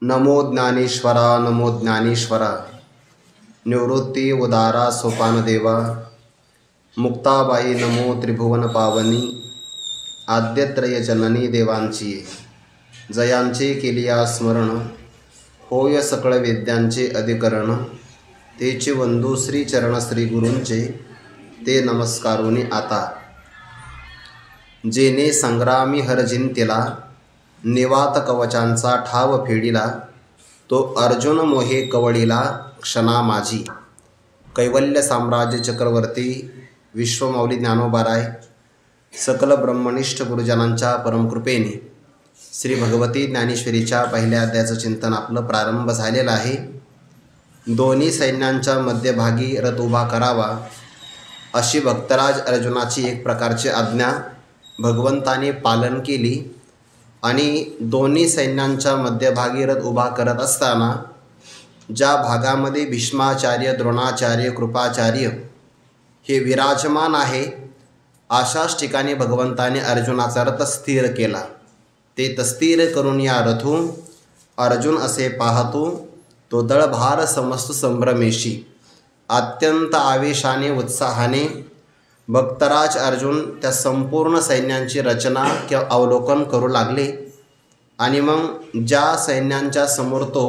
नमो ज्ञानेश्वरा नमो ज्ञानेश्वरा निवृत्ती उदारा सोपानदेवा मुक्ताबाई नमो त्रिभुवन पावनी आद्यत्रय जननी देवांची जयांचे केलिया स्मरण होय सकळ वेद्यांचे अधिकरण तेचे वंदू श्री चरण श्री गुरूंचे ते नमस्कारोनी आता जेने संग्रामी हरजिंतीला निवात कवचांचा ठाव फेडिला तो अर्जुन मोहे कवळीला क्षणा माझी। कैवल्य साम्राज्य चक्रवर्ती विश्वमौली ज्ञानोबाराय सकल ब्रह्मनिष्ठ गुरुजनांच्या परमकृपेने श्री भगवती ज्ञानेश्वरीच्या पहिल्या अध्यायाचं चिंतन आपलं प्रारंभ झालेलं आहे। दोन्ही सैन्यांच्या मध्यभागी रथ उभा करावा अशी भक्तराज अर्जुनाची एक प्रकारची आज्ञा भगवंताने पालन केली आणि दोन्ही सैन्यांच्या मध्यभागी रथ उभा करत असताना ज्या भागामध्ये भीष्माचार्य द्रोणाचार्य कृपाचार्य हे विराजमान आहे अशाच ठिकाणी भगवंताने अर्जुनाचा रथ स्थिर केला। ते तस्थिर करून या रथू अर्जुन असे पाहतो तो दळभार समस्त संभ्रमेशी अत्यंत आवेशाने उत्साहाने भक्तराज अर्जुन त्या संपूर्ण सैन्यांची रचना किंवा अवलोकन करू लागले आणि मग ज्या सैन्यांच्या समोर तो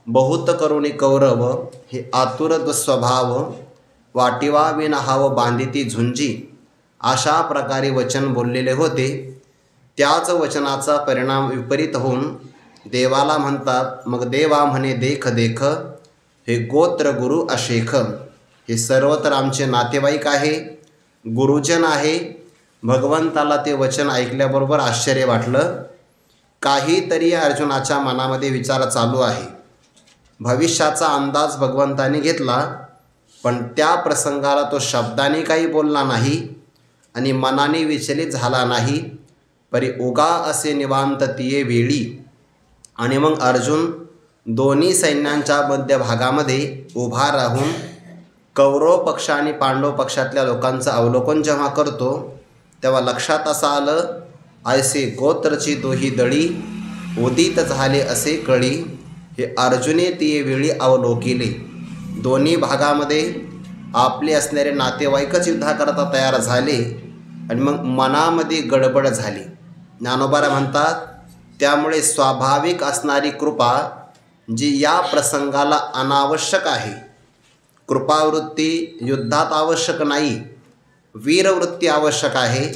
बहुत करुणी कौरव हे आतुरत स्वभाव वाटिवा विनहाव बांधिती झुंजी अशा प्रकारे वचन बोललेले होते, त्याच वचनाचा परिणाम विपरीत होऊन देवाला म्हणतात मग देवा म्हणे देख देख हे गोत्र गुरु अशेख हे सर्व तर आमचे नातेवाईक आहे, गुरुजन आहे। भगवंताला ते वचन ऐकल्याबरोबर आश्चर्य वाटलं। काहीतरी अर्जुनाच्या मनामध्ये विचार चालू आहे, भविष्याचा अंदाज भगवंताने घेतला, पण त्या प्रसंगाला तो शब्दाने काही बोलला नाही आणि मनाने विचलित झाला नाही। परी उगा असे निवांत तिये वेळी आणि मग अर्जुन दोन्ही सैन्यांच्या मध्यभागामध्ये उभा राहून कौरव पक्ष आणि पांडव पक्षातल्या लोकांचं अवलोकन जेव्हा करतो तेव्हा लक्षात असं आलं ऐसे गोत्रची दोही दळी उदित झाले असे कळी हे अर्जुने तिये वेळी अवलोकिले। दोन्ही भागामध्ये आपले असणारे नातेवाईकच युद्धाकरता तयार झाले आणि मग मनामध्ये गडबड झाली। ज्ञानोबारा म्हणतात त्यामुळे स्वाभाविक असणारी कृपा जी या प्रसंगाला अनावश्यक आहे, कृपावृत्ती युद्धात आवश्यक नाही, वीरवृत्ती आवश्यक आहे।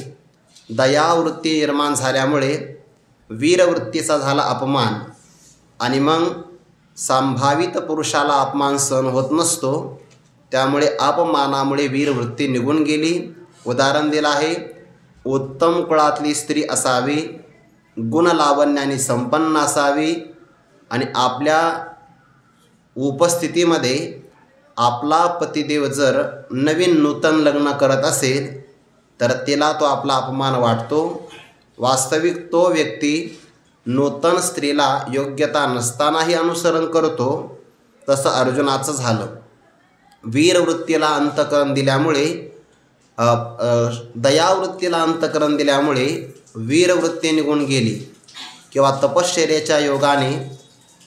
दयावृत्ती निर्माण झाल्यामुळे वीरवृत्तीचा झाला अपमान आणि मग संभावित पुरुषाला अपमान सहन होत नसतो, त्यामुळे अपमानामुळे वीरवृत्ती निघून गेली। उदाहरण दिलं आहे उत्तम कुळातली स्त्री असावी, गुणलावण्याने संपन्न असावी आणि आपल्या उपस्थितीमध्ये आपला पतिदेव जर नवीन नूतन लग्न करत असेल तर तिला तो आपला अपमान वाटतो। वास्तविक तो व्यक्ती नूतन स्त्रीला योग्यता नसतानाही अनुसरण करतो, तसं अर्जुनाचं झालं। वीरवृत्तीला अंतकरण दिल्यामुळे दयावृत्तीला अंतकरण दिल्यामुळे वीरवृत्ती निघून गेली। किंवा तपश्चर्याच्या योगाने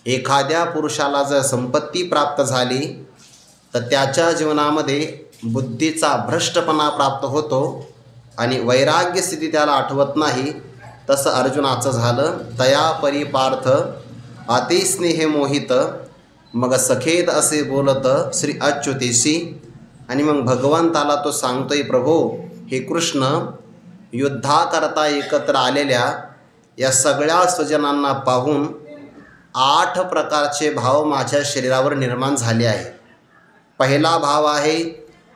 एखाद्या पुरुषाला जर संपत्ती प्राप्त झाली तर त्याच्या जीवनामध्ये बुद्धीचा भ्रष्टपणा प्राप्त होतो आणि वैराग्य स्थिती त्याला आठवत नाही, तसं अर्जुनाचं झालं। तया परिपार्थ अतिस्नेहे मोहित मग सखेत असे बोलत श्री अच्युतेशी आणि मग भगवंताला तो सांगतोय प्रभो हे कृष्ण युद्धाकरता एकत्र आलेल्या या सगळ्या स्वजनांना पाहून 8 प्रकारचे भाव माझ्या शरीरावर निर्माण झाले आहे। पहिला भाव आहे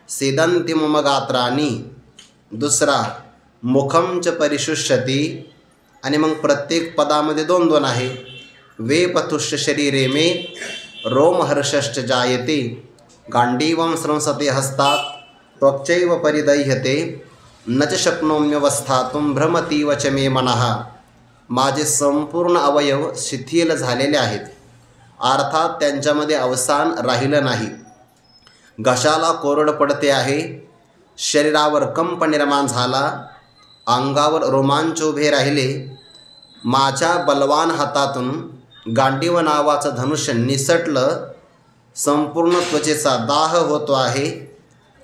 सेदंती मम गात्राणी, दुसरा मुखम च परिशुष्यती आणि मग प्रत्येक पदामध्ये 2-2 आहे। वेपथुष्य शरीरे मे रोमहर्षश्च जायते गांडीवं स्रंसते हस्तात् त्वक्चैव परिदह्यते न च शक्नोम्यवस्थातुं भ्रमतीव च मे मनः। माझे संपूर्ण अवयव शिथिल झालेले आहेत, अर्थात त्यांच्यामध्ये अवसान राहिलं नाही। घशाला कोरड पडते आहे, शरीरावर कंप निर्माण झाला, अंगावर रोमांच उभे राहिले। माझ्या बलवान हातातून गांडीव नावाचं धनुष्य निसटलं, संपूर्ण त्वचेचा दाह होतो आहे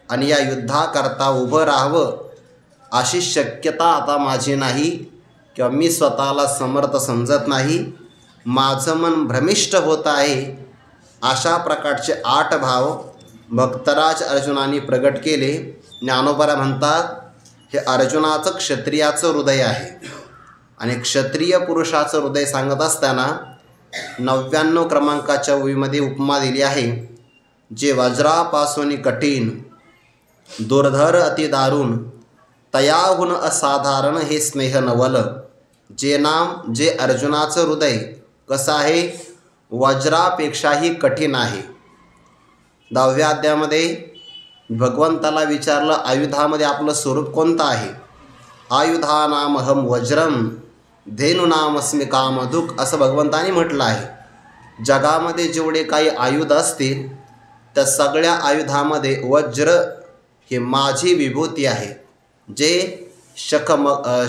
आणि या युद्धाकरता उभं राहावं अशी शक्यता आता माझी नाही किंवा मी स्वतःला समर्थ समजत नाही, माझं मन भ्रमिष्ट होत आहे. अशा प्रकारचे 8 भाव भक्तराज अर्जुनाने प्रगट केले. ज्ञानोबा म्हणतात हे अर्जुनाचं क्षत्रियाचं हृदय आहे आणि क्षत्रिय पुरुषाचं हृदय सांगत असताना 99 क्रमांकाच्या ओळीमध्ये उपमा दिली आहे. जे वज्रापासून कठीण दुर्धर अति दारुण तयाहून असाधारण हे स्नेह नवल. जे अर्जुनाचं हृदय कसं आहे, वज्रापेक्षाही कठीण आहे. 10व्या अध्यायामध्ये भगवंताला विचारलं आयुधामध्ये आपलं स्वरूप कोणतं आहे. आयुधानामहम वज्रम धेनुनामस्मी कामधुक असं भगवंताने म्हटलं आहे. जगामध्ये जेवढे काही आयुध असतील त्या सगळ्या आयुधामध्ये वज्र ही माझी विभूती आहे. जे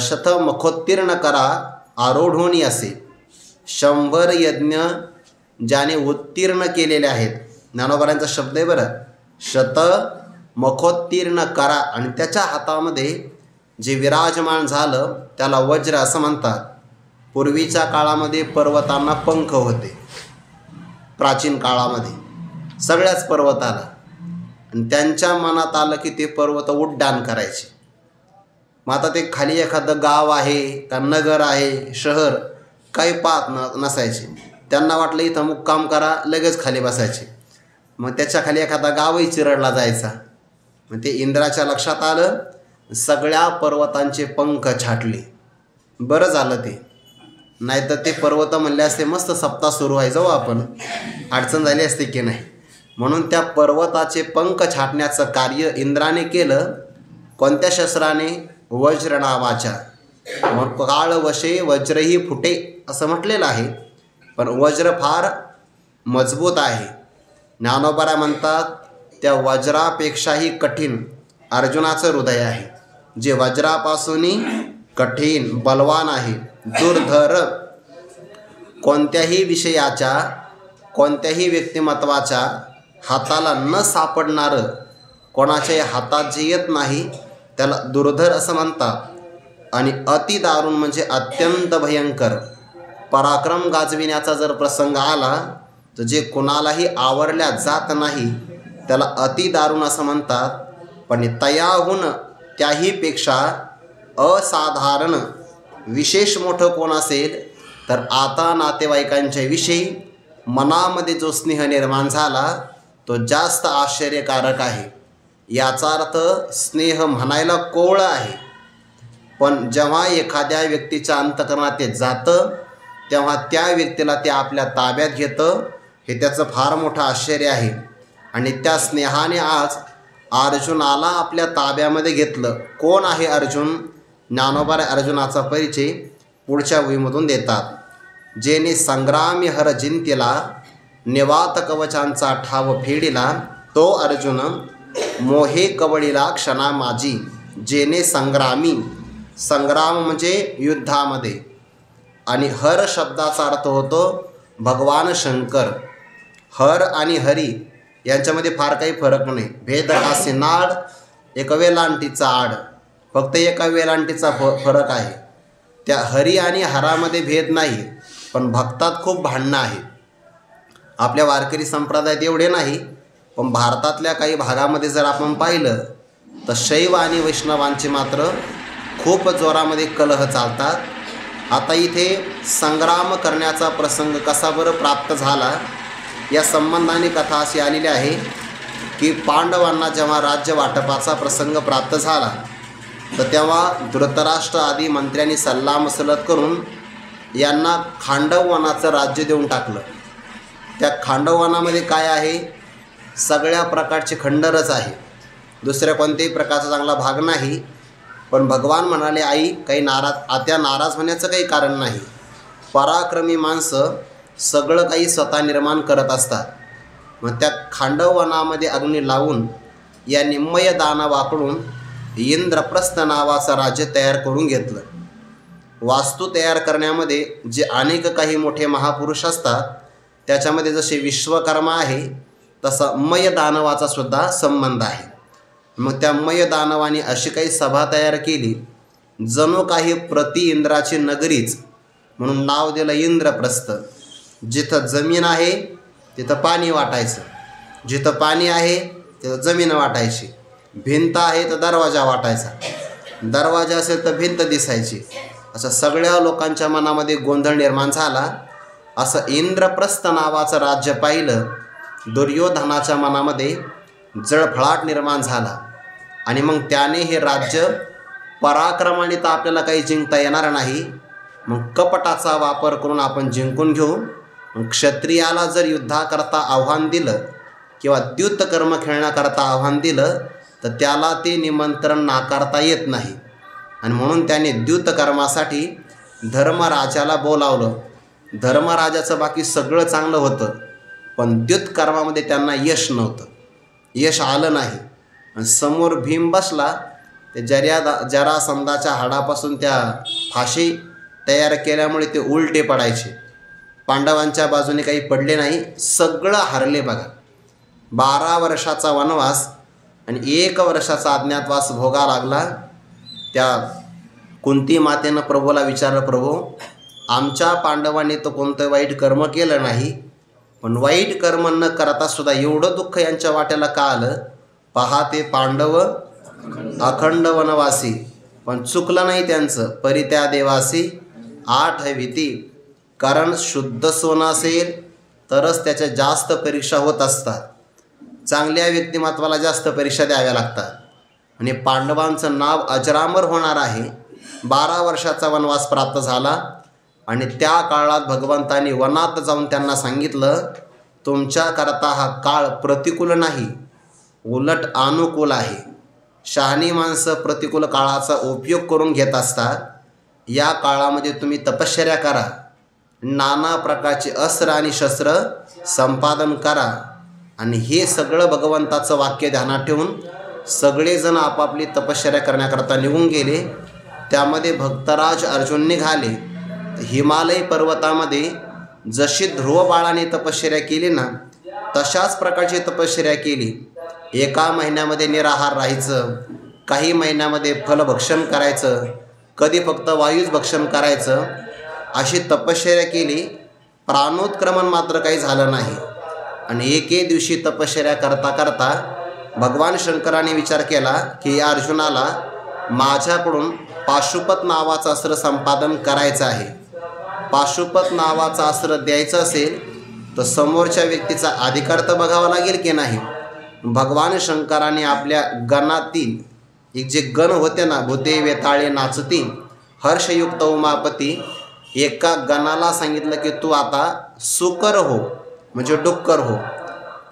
शतमखोत्तीर्ण करा आरोढोनी असे. 100 यज्ञ ज्याने उत्तीर्ण केलेले आहेत. ज्ञानोबांचा शब्द आहे बरं, शतमखोत्तीर्ण करा, आणि त्याच्या हातामध्ये जे विराजमान झालं त्याला वज्र असं म्हणतात. पूर्वीच्या काळामध्ये पर्वतांना पंख होते, प्राचीन काळामध्ये सगळ्याच पर्वताला, आणि त्यांच्या मनात आलं की ते पर्वत उड्डाण करायचे. मग आता ते खाली एखादं गाव आहे का नगर आहे शहर काही पाहत नसायचे. त्यांना वाटलं इथं मुक्काम करा, लगेच खाली बसायचे. मग त्याच्या खाली एखादा गावही चिरडला जायचा. मग ते इंद्राच्या लक्षात आलं, सगळ्या पर्वतांचे पंख छाटले. बरं झालं ते, नाहीतर ते पर्वत म्हणले असते मस्त सप्ताह सुरू आहे, जाऊ आपण, अडचण झाली असते की नाही. म्हणून त्या पर्वताचे पंख छाटण्याचं कार्य इंद्राने केलं. कोणत्या शस्त्राने? वज्र नावाच्या. मग काळ वशे वज्रही फुटे असं म्हटलेलं आहे, पण वज्र फार मजबूत आहे. ज्ञानोबा म्हणतात त्या वज्रापेक्षाही कठीण अर्जुनाचं हृदय आहे. जे वज्रापासून कठीण बलवान आहे, दुर्धर, कोणत्याही विषयाच्या कोणत्याही व्यक्तिमत्वाच्या हाताला न सापडणारं, कोणाच्याही हातात जे येत नाही त्याला दुर्धर असं म्हणतात. आणि अति दारुण म्हणजे अत्यंत भयंकर. पराक्रम गाजविण्याचा जर प्रसंग आला तर जे कोणालाही आवरल्या जात नाही त्याला अति दारुण असं म्हणतात. पण तयाहून त्याहीपेक्षा असाधारण विशेष मोठं कोण असेल तर आता नातेवाईकांच्या विषयी मनामध्ये जो स्नेह निर्माण झाला तो जास्त आश्चर्यकारक आहे. याचा अर्थ स्नेह म्हणायला कोवळं आहे, पण जेव्हा एखाद्या व्यक्तीच्या अंतःकरणात ते जातं तेव्हा त्या व्यक्तीला ते आपल्या ताब्यात घेतं. हे त्याचं फार मोठं आश्चर्य आहे. आणि त्या स्नेहाने आज अर्जुनाला आपल्या ताब्यामध्ये घेतलं. कोण आहे अर्जुन? ज्ञानोबा अर्जुनाचा परिचय पुढच्या वहीमधून देतात. जेने संग्रामी हर जिंतीला निवात कवचांचा ठाव फेडिला, तो अर्जुन मोहे कवळीला क्षणा माझी. जेने संग्रामी, संग्राम म्हणजे युद्धामध्ये, आणि हर शब्दाचा अर्थ होतो भगवान शंकर. हर आणि हरी यांच्यामध्ये फार काही फरक नाही. भेद हास्य नाड एक वेलांटीचा आड, फक्त एका वेलांटीचा फरक आहे. त्या हरी आणि हरामध्ये भेद नाही, पण भक्तात खूप भांडणं आहे. आपल्या वारकरी संप्रदायात एवढे नाही, पण भारतातल्या काही भागामध्ये जर आपण पाहिलं तर शैव आणि वैष्णवांचे मात्र खूप जोरामध्ये कलह चालतात. आता इथे संग्राम करण्याचा प्रसंग कसा बरं प्राप्त झाला या संबंधाने कथा अशी आलेली आहे की पांडवांना जेव्हा राज्य वाटपाचा प्रसंग प्राप्त झाला तर तेव्हा धृतराष्ट्र आदी मंत्र्यांनी सल्लामसलत करून यांना खांडववनाचं राज्य देऊन टाकलं. त्या खांडववनामध्ये काय आहे? सगळ्या प्रकारचे खंडरच आहे, दुसऱ्या कोणत्याही प्रकारचा चांगला भाग नाही. पण भगवान म्हणाले, आई काही आत्या नाराज होण्याचं काही कारण नाही. पराक्रमी माणसं सगळं काही स्वतः निर्माण करत असतात. मग त्या खांडववनामध्ये अग्नी लावून या निम्मय दाना वापरून इंद्रप्रस्थ नावाचं राज्य तयार करून घेतलं. वास्तू तयार करण्यामध्ये जे अनेक काही मोठे महापुरुष असतात त्याच्यामध्ये जसे विश्वकर्मा आहे तसा मय दानवाचा सुद्धा संबंध आहे. मग त्या मय दानवाने अशी काही सभा तयार केली, जणू काही प्रति इंद्राची नगरीच, म्हणून नाव दिलं इंद्रप्रस्थ. जिथं जमीन आहे तिथं पाणी वाटायचं, जिथं पाणी आहे तिथं जमीन वाटायची, भिंत आहे तर दरवाजा वाटायचा, दरवाजा असेल तर भिंत दिसायची. असं सगळ्या लोकांच्या मनामध्ये गोंधळ निर्माण झाला. असं इंद्रप्रस्थ नावाचं राज्य पाहिलं, दुर्योधनाच्या मनामध्ये जळफळाट निर्माण झाला. आणि मग त्याने हे राज्य पराक्रमाने तर आपल्याला काही जिंकता येणार नाही, मग कपटाचा वापर करून आपण जिंकून घेऊ. मग क्षत्रियाला जर युद्धाकरता आव्हान दिलं किंवा द्युतकर्म खेळण्याकरता आव्हान दिलं तर त्याला ते निमंत्रण नाकारता येत नाही. आणि म्हणून त्याने द्युतकर्मासाठी धर्मराजाला बोलावलं. धर्मराजाचं बाकी सगळं चांगलं होतं, पण द्युतकर्मामध्ये त्यांना यश नव्हतं, यश आलं नाही. आणि समोर भीम बसला, ते जरासंधाच्या हाडापासून त्या फाशी तयार केल्यामुळे ते उलटे पडायचे. पांडवांच्या बाजूने काही पडले नाही, सगळं हरले बघा. 12 वर्षाचा वनवास आणि 1 वर्षाचा अज्ञातवास भोगा लागला. त्या कुंती मातेनं प्रभूला विचारलं, प्रभू आमच्या पांडवांनी तर कोणतं वाईट कर्म केलं नाही, पण वाईट कर्म न करता सुद्धा एवढं दुःख यांच्या वाट्याला का आलं? पहा ते पांडव अखंड वनवासी, पण चुकलं नाही त्यांचं. परी त्या देवासी आठविती, कारण शुद्ध सोनं असेल तरच त्याच्या जास्त परीक्षा होत असतात. चांगल्या व्यक्तिमत्वाला जास्त परीक्षा द्याव्या लागतात. आणि पांडवांचं नाव अजरामर होणार आहे. 12 वर्षाचा वनवास प्राप्त झाला आणि त्या काळात भगवंतांनी वनात जाऊन त्यांना सांगितलं, तुमच्याकरता हा काळ प्रतिकूल नाही, उलट अनुकूल आहे. शहाणी माणसं प्रतिकूल काळाचा उपयोग करून घेत असतात. या काळामध्ये तुम्ही तपश्चर्या करा, नाना प्रकारचे अस्त्र आणि शस्त्र संपादन करा. आणि हे सगळं भगवंताचं वाक्य ध्यानात ठेवून सगळेजण आपापली तपश्चर्या करण्याकरता निघून गेले. त्यामध्ये भक्तराज अर्जुन निघाले. हिमालय पर्वतामध्ये जशी ध्रुव बाळाने तपश्चर्या केली ना, तशाच प्रकारची तपश्चर्या केली. 1 महिन्यामध्ये निराहार राहायचं, काही महिन्यामध्ये फलभक्षण करायचं, कधी फक्त वायूच भक्षण करायचं, अशी तपश्चर्या केली. प्राणोत्क्रमण मात्र काही झालं नाही. आणि एके दिवशी तपश्चर्या करता करता भगवान शंकराने विचार केला की या अर्जुनाला माझ्याकडून पाशुपत नावाचं अस्त्र संपादन करायचं आहे. पाशुपत नावाचं अस्त्र द्यायचं असेल तर समोरच्या व्यक्तीचा अधिकार तर बघावा लागेल की नाही. भगवान शंकराने आपल्या गणातील एक जे गण होते ना, भूते वेताळे नाचती हर्षयुक्त उमापती, एका गणाला सांगितलं की तू आता सुकर हो, म्हणजे डुक्कर हो.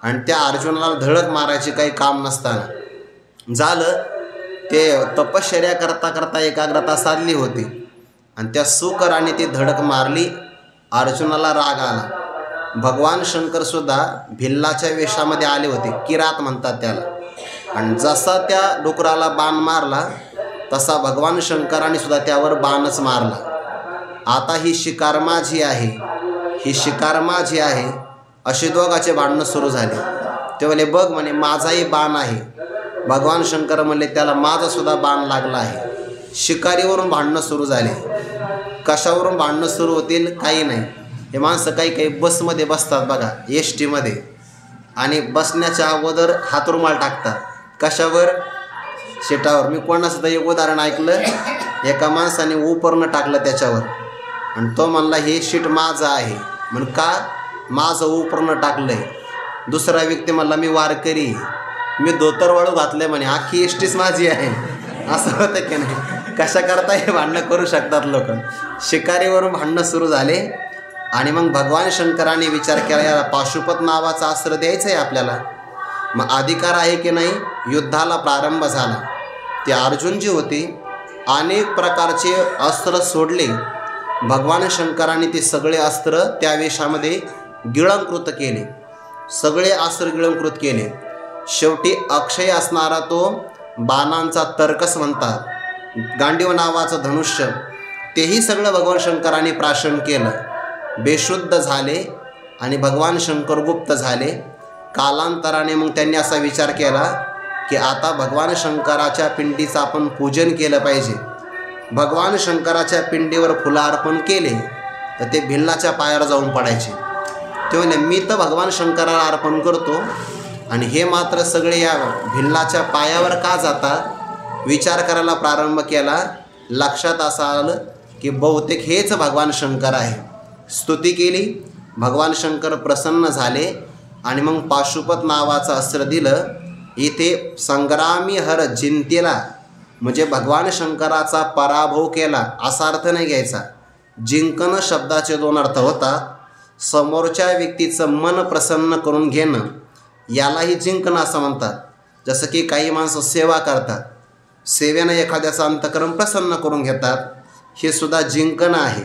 आणि त्या अर्जुनाला धडक मारायचे काही काम नसताना झालं. ते तपश्चर्या करता करता एकाग्रता साधली होती आणि त्या सुकराने ती धडक मारली. अर्जुनाला राग आला. भगवान शंकरसुद्धा भिल्लाच्या वेशामध्ये आले होते, किरात म्हणतात त्याला. आणि जसा त्या डुकराला बाण मारला तसा भगवान शंकराने सुद्धा त्यावर बाणच मारला. आता ही शिकार माझी आहे, ही शिकार माझी आहे, असे दोघाचे भांडणं सुरू झाले. ते म्हणले बघ म्हणे माझाही बाण आहे. भगवान शंकर म्हणले त्याला माझासुद्धा बाण लागला आहे. शिकारीवरून भांडणं सुरू झाले. कशावरून भांडणं सुरू होतील काही नाही. हे माणसं काही काही बसमध्ये बसतात बघा, एस टीमध्ये, आणि बसण्याच्या अगोदर हातरुमाल टाकतात. कशावर? सीटावर. मी कोणासुद्धा एक उदाहरण ऐकलं, एका माणसाने उपरणं टाकलं त्याच्यावर आणि तो म्हणला हे शीट माझं आहे. म्हणून का? माझं उपरणं टाकलं आहे. दुसरा व्यक्ती म्हणला मी वारकरी, मी धोतरवाळू घातलं म्हणे, अख्खी एस टीच माझी आहे. असं होतं की नाही? कशा करता हे भांडणं करू शकतात लोक. शिकारीवरून भांडणं सुरू झाले. आणि मग भगवान शंकराने विचार केला याला पाशुपत नावाचा अस्त्र द्यायचं आहे आपल्याला, मग अधिकार आहे की नाही. युद्धाला प्रारंभ झाला. ते अर्जुन जी होती अनेक प्रकारचे अस्त्र सोडले. भगवान शंकराने ते सगळे अस्त्र त्या वेशामध्ये गिळंकृत केले, सगळे अस्त्र गिळंकृत केले. शेवटी अक्षय असणारा तो बाणांचा तर्कस म्हणतात, गांडीव नावाचं धनुष्य तेही सगळं भगवान शंकराने प्राशन केलं, बेशुद्ध झाले आणि भगवान शंकर गुप्त झाले. कालांतराने मग त्यांनी असा विचार केला की आता भगवान शंकराच्या पिंडीचं आपण पूजन केलं पाहिजे. भगवान शंकराच्या पिंडीवर फुलं अर्पण केले तर ते भिल्लाच्या पायावर जाऊन पडायचे. ते म्हणे मी तर भगवान शंकराला अर्पण करतो आणि हे मात्र सगळे या भिल्लाच्या पायावर का जातात. विचार करायला प्रारंभ केला. लक्षात असं आलं की बहुतेक हेच भगवान शंकर आहे. स्तुती केली, भगवान शंकर प्रसन्न झाले आणि मग पाशुपत नावाचं अस्त्र दिलं. इथे संग्रामी हर जिंतीला म्हणजे भगवान शंकराचा पराभव केला असा अर्थ नाही घ्यायचा. जिंकणं शब्दाचे दोन अर्थ होतात. समोरच्या व्यक्तीचं मन प्रसन्न करून घेणं यालाही जिंकणं असं म्हणतात. जसं की काही माणसं सेवा करतात, सेवेनं एखाद्याचं अंतःकरण प्रसन्न करून घेतात, हे सुद्धा जिंकणं आहे.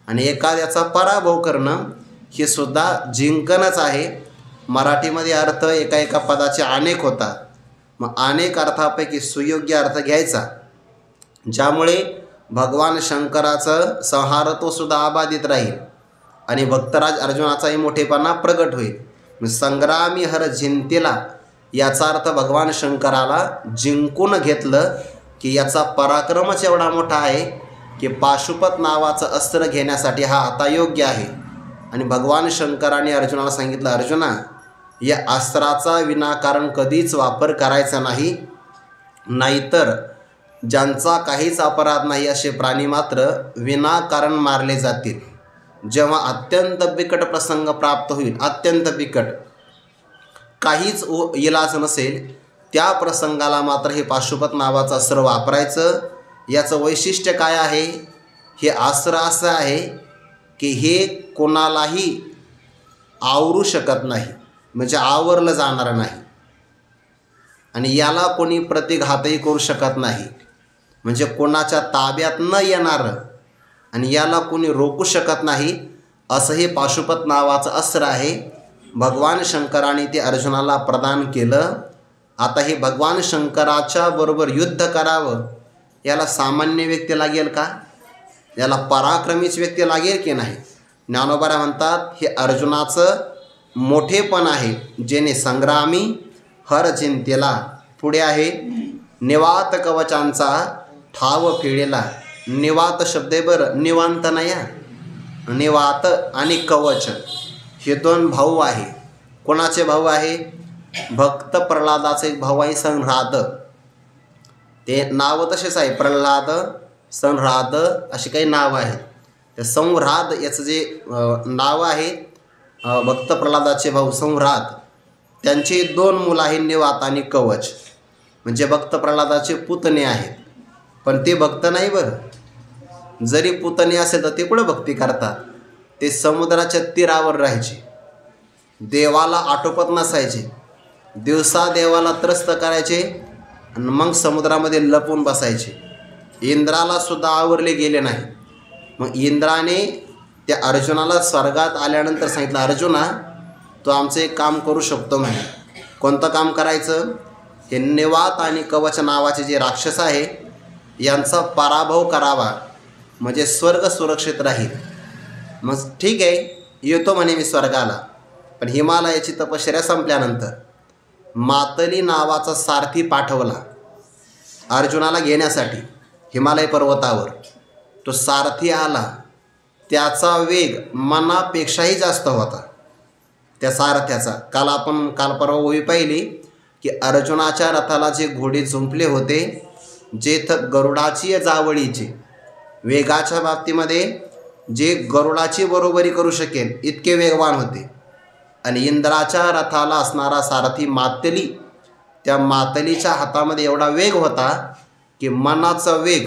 आणि एखाद्याचा पराभव करणं हे सुद्धा जिंकणंच आहे. मराठीमध्ये अर्थ एका पदाचे अनेक होतात. मग अनेक अर्थापैकी सुयोग्य अर्थ घ्यायचा, ज्यामुळे भगवान शंकराचं संहारत्वसुद्धा अबाधित राहील आणि भक्तराज अर्जुनाचाही मोठेपणा प्रगट होईल. संग्रामी हर जिंतीला याचा अर्थ भगवान शंकराला जिंकून घेतलं की याचा पराक्रमच एवढा मोठा आहे की पाशुपत नावाचं अस्त्र घेण्यासाठी हा आता योग्य आहे. आणि भगवान शंकराने अर्जुनाला सांगितलं, अर्जुना या अस्त्राचा विनाकारण कधीच वापर करायचा नाही, नाहीतर ज्यांचा काहीच अपराध नाही असे प्राणी मात्र विनाकारण मारले जातील. जेव्हा अत्यंत बिकट प्रसंग प्राप्त होईल, अत्यंत बिकट काहीच इलाज नसेल, त्या प्रसंगाला मात्र हे पाशुपत नावाचं अस्त्र वापरायचं. याचं वैशिष्ट्य काय आहे, हे अस्त्र असं आहे की हे कोणालाही आवरू शकत नाही, म्हणजे आवरलं जाणार नाही आणि याला कोणी प्रतिघातही करू शकत नाही, म्हणजे कोणाच्या ताब्यात न येणारं आणि याला कोणी रोखू शकत नाही असं हे पाशुपत नावाचं अस्त्र आहे. भगवान शंकराने ते अर्जुनाला प्रदान केलं. आता हे भगवान शंकराच्या बरोबर युद्ध करावं याला सामान्य व्यक्ती लागेल का, याला पराक्रमीच व्यक्ती लागेल की नाही. ज्ञानोबा म्हणतात हे अर्जुनाचं मोठेपण आहे, जेने संग्रामी हर जिंतेला. पुढे आहे निवात कवचांचा ठाव फेडेला. निवात शब्द आहे बरं, निवांत नाही. निवात आणि कवच हे दोन भाऊ आहे. कोणाचे भाऊ आहे, भक्त प्रल्हादाचे एक भाऊ आहे संह्राद. ते नाव तसेच आहे, प्रल्हाद, संह्राद अशी काही नाव आहेत. ते संह्राद याचं जे नाव आहे, भक्त प्रल्हादाचे भाऊ संह्राद, त्यांची दोन मुलं आहेत, निवात आणि कवच. म्हणजे भक्त प्रल्हादाचे पुतणे आहेत, पण ते भक्त नाही बरं. जरी पुतणे असेल तर ते कुठं भक्ती करतात. ते समुद्राच्या तीरावर राहायचे, देवाला आटोपत नसायचे. दिवसा देवाला त्रस्त करायचे आणि मग समुद्रामध्ये लपून बसायचे. इंद्राला सुद्धा आवरले गेले नाही. मग इंद्राने त्या अर्जुनाला स्वर्गात आल्यानंतर सांगितलं, अर्जुना तू आमचं एक काम करू शकतो म्हणे. कोणतं काम करायचं, हे निवात आणि कवच नावाचे जे राक्षस आहे यांचा पराभव करावा, म्हणजे स्वर्ग सुरक्षित राहील. मग ठीक आहे, येतो म्हणे मी स्वर्गाला. पण हिमालयाची तपश्चर्या संपल्यानंतर मातली नावाचा सारथी पाठवला अर्जुनाला घेण्यासाठी हिमालय पर्वतावर. तो सारथी आला, त्याचा वेग मनापेक्षाही जास्त होता त्या सारथ्याचा. काल परवा ओवी पाहिली की अर्जुनाच्या रथाला जे घोडे झुंपले होते, जे गरुडाची जावळीचे वेगाच्या बाबतीमध्ये जे गरुडाची बरोबरी करू शकेल इतके वेगवान होते. आणि इंद्राच्या रथाला असणारा सारथी मातली, त्या मातलीच्या हातामध्ये एवढा वेग होता की मनाचा वेग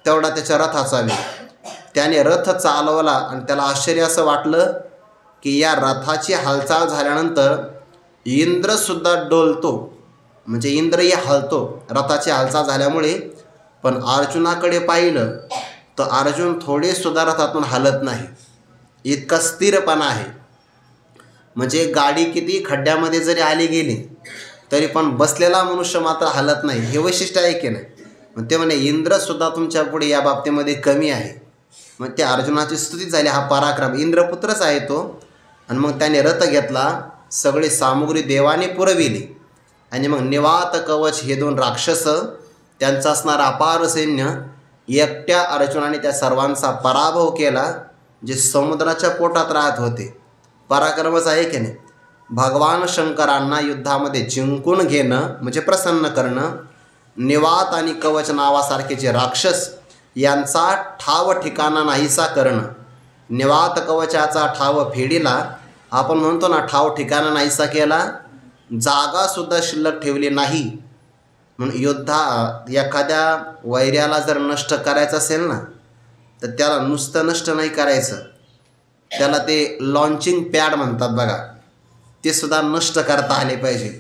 तेवढा त्याच्या रथाचा वेग. त्याने रथ चालवला आणि त्याला आश्चर्य असं वाटलं की या रथाची हालचाल झाल्यानंतर इंद्रसुद्धा डोलतो, म्हणजे इंद्रही हलतो रथाची हालचाल झाल्यामुळे. पण अर्जुनाकडे पाहिलं तर अर्जुन थोडेसुद्धा रथातून हलत नाही, इतका स्थिरपणा आहे. म्हणजे गाडी किती खड्ड्यामध्ये जरी आली गेली तरी पण बसलेला मनुष्य मात्र हलत नाही. हे वैशिष्ट्य आहे की नाही. ते म्हणे इंद्रसुद्धा तुमच्या पुढे या बाबतीमध्ये कमी आहे. मग त्या अर्जुनाची स्तुती झाली, हा पराक्रम इंद्रपुत्रच आहे तो. आणि मग त्याने रथ घेतला, सगळी सामुग्री देवाने पुरविली. आणि मग निवात कवच हे 2 राक्षस, त्यांचा असणारा अपार सैन्य, एकट्या अर्जुनाने त्या सर्वांचा पराभव केला, जे समुद्राच्या पोटात राहत होते. पराक्रमच आहे की नाही. भगवान शंकरांना युद्धामध्ये जिंकून घेणं म्हणजे प्रसन्न करणं. निवात आणि कवच नावासारखे जे राक्षस, यांचा ठाव ठिकाणा नाहीसा करणं. निवात कवचाचा ठाव फेडीला, आपण म्हणतो ना ठाव ठिकाणा नाहीसा केला, जागासुद्धा शिल्लक ठेवली नाही. म्हणून एखाद्या वैऱ्याला जर नष्ट करायचं असेल ना, तर त्याला नुसतं नष्ट नाही करायचं, त्याला ते लॉन्चिंग पॅड म्हणतात बघा, ते सुद्धा नष्ट करता आले पाहिजे.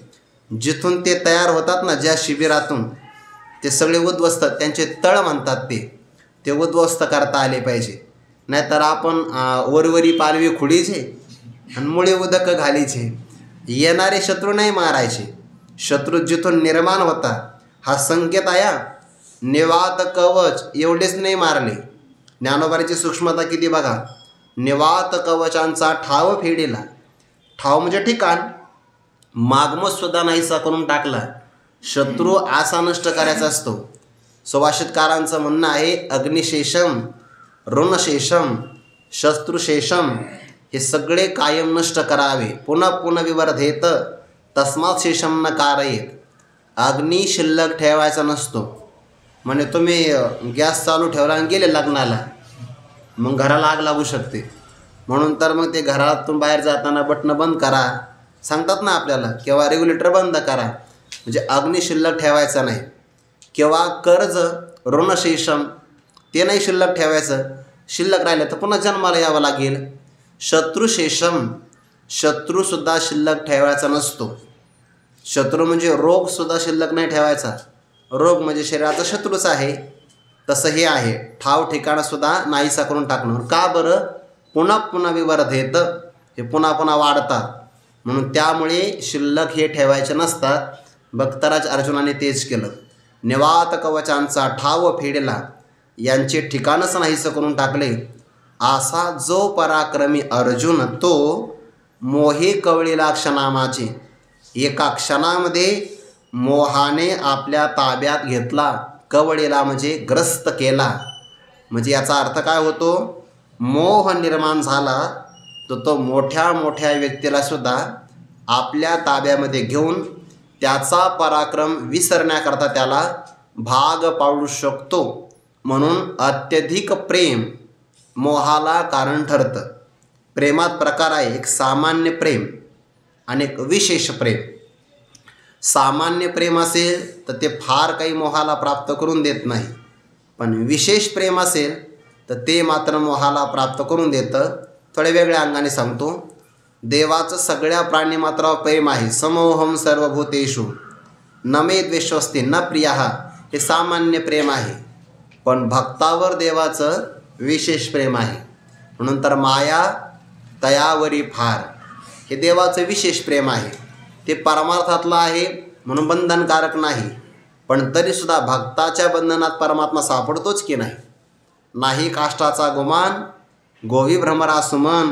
जिथून ते तयार होतात ना, ज्या शिबिरातून, ते सगळे उद्ध्वस्त, त्यांचे तळ म्हणतात, ते उद्ध्वस्त करता आले पाहिजे. नाहीतर आपण वरवरी पालवी खुडीचे आणि मुळे उदक घालीचे. येणारे शत्रू नाही मारायचे, शत्रू जिथून निर्माण होता हा संकेत आहे. निवात कवच एवढेच नाही मारले, ज्ञानोबाची सूक्ष्मता किती बघा. निवात कवचांचा ठाव फेडीला, ठाव म्हणजे ठिकाण, मागमतसुद्धा नाहीसा करून टाकला. शत्रू असा नष्ट करायचा असतो. सुभाषितकारांचं म्हणणं आहे, अग्निशेषम, ऋणशेषम, शत्रुशेषम, हे सगळे कायम नष्ट करावे. पुन्हा पुन्हा विवर्धेत तस्मात शेषम न कारयेत. अग्नी शिल्लक ठेवायचा नसतो. म्हणजे तुम्ही गॅस चालू ठेवला आणि गेले लग्नाला, मग घराला आग लागू शकते. म्हणून तर मग ते घरातून बाहेर जाताना बटणं बंद करा सांगतात ना आपल्याला, किंवा रेग्युलेटर बंद करा, म्हणजे अग्नी शिल्लक ठेवायचा नाही. किंवा कर्ज ऋणशेषम, ते नाही शिल्लक ठेवायचं, शिल्लक राहिलं तर पुन्हा जन्माला यावं लागेल. शत्रुशेषम, शत्रूसुद्धा शिल्लक ठेवायचा नसतो. शत्रू म्हणजे रोगसुद्धा शिल्लक नाही ठेवायचा. रोग म्हणजे शरीराचा शत्रूच आहे. तसं हे आहे, ठाव ठिकाणंसुद्धा नाहीसा करून टाकणं. का बरं? पुन्हा पुन्हा विवर्धेत, हे पुन्हा पुन्हा वाढतात, म्हणून त्यामुळे शिल्लक हे ठेवायचे नसतात. भक्तराज अर्जुनाने तेच केलं. निवात कवचांचा ठाव फेडला, यांचे ठिकाणच नाहीसं करून टाकले. असा जो पराक्रमी अर्जुन, तो मोहे कवळीला क्षणामाचे, एका क्षणामध्ये मोहाने आपल्या ताब्यात घेतला. कवळीला म्हणजे ग्रस्त केला. म्हणजे याचा अर्थ काय होतो? मोह निर्माण झाला तर तो मोठ्या मोठ्या व्यक्तीला सुद्धा आपल्या ताब्यामध्ये घेऊन त्याचा पराक्रम विसरण्याकरता त्याला भाग पाडू शकतो. म्हणून अत्यधिक प्रेम मोहाला कारण ठरतं. प्रेमात प्रकार आहे, एक सामान्य प्रेम आणि एक विशेष प्रेम. सामान्य प्रेम असेल तर ते फार काही मोहाला प्राप्त करून देत नाही, पण विशेष प्रेम असेल तर ते मात्र मोहाला प्राप्त करून देतं. थोड्या वेगळ्या अंगाने सांगतो. देवाचं सगळ्या प्राणीमात्रावर प्रेम आहे. समोहम सर्वभूतेषु न मे द्वेषोस्ति न प्रियः, हे सामान्य प्रेम आहे. पण भक्तावर देवाचं विशेष प्रेम आहे. म्हणून तर माया तयावरी फार, हे देवाचं विशेष प्रेम आहे. ते परमार्थातलं आहे म्हणून बंधनकारक नाही, पण तरीसुद्धा भक्ताच्या बंधनात परमात्मा सापडतोच की नाही. नाही काष्टाचा गुमान, गोवी भ्रमरा सुमन,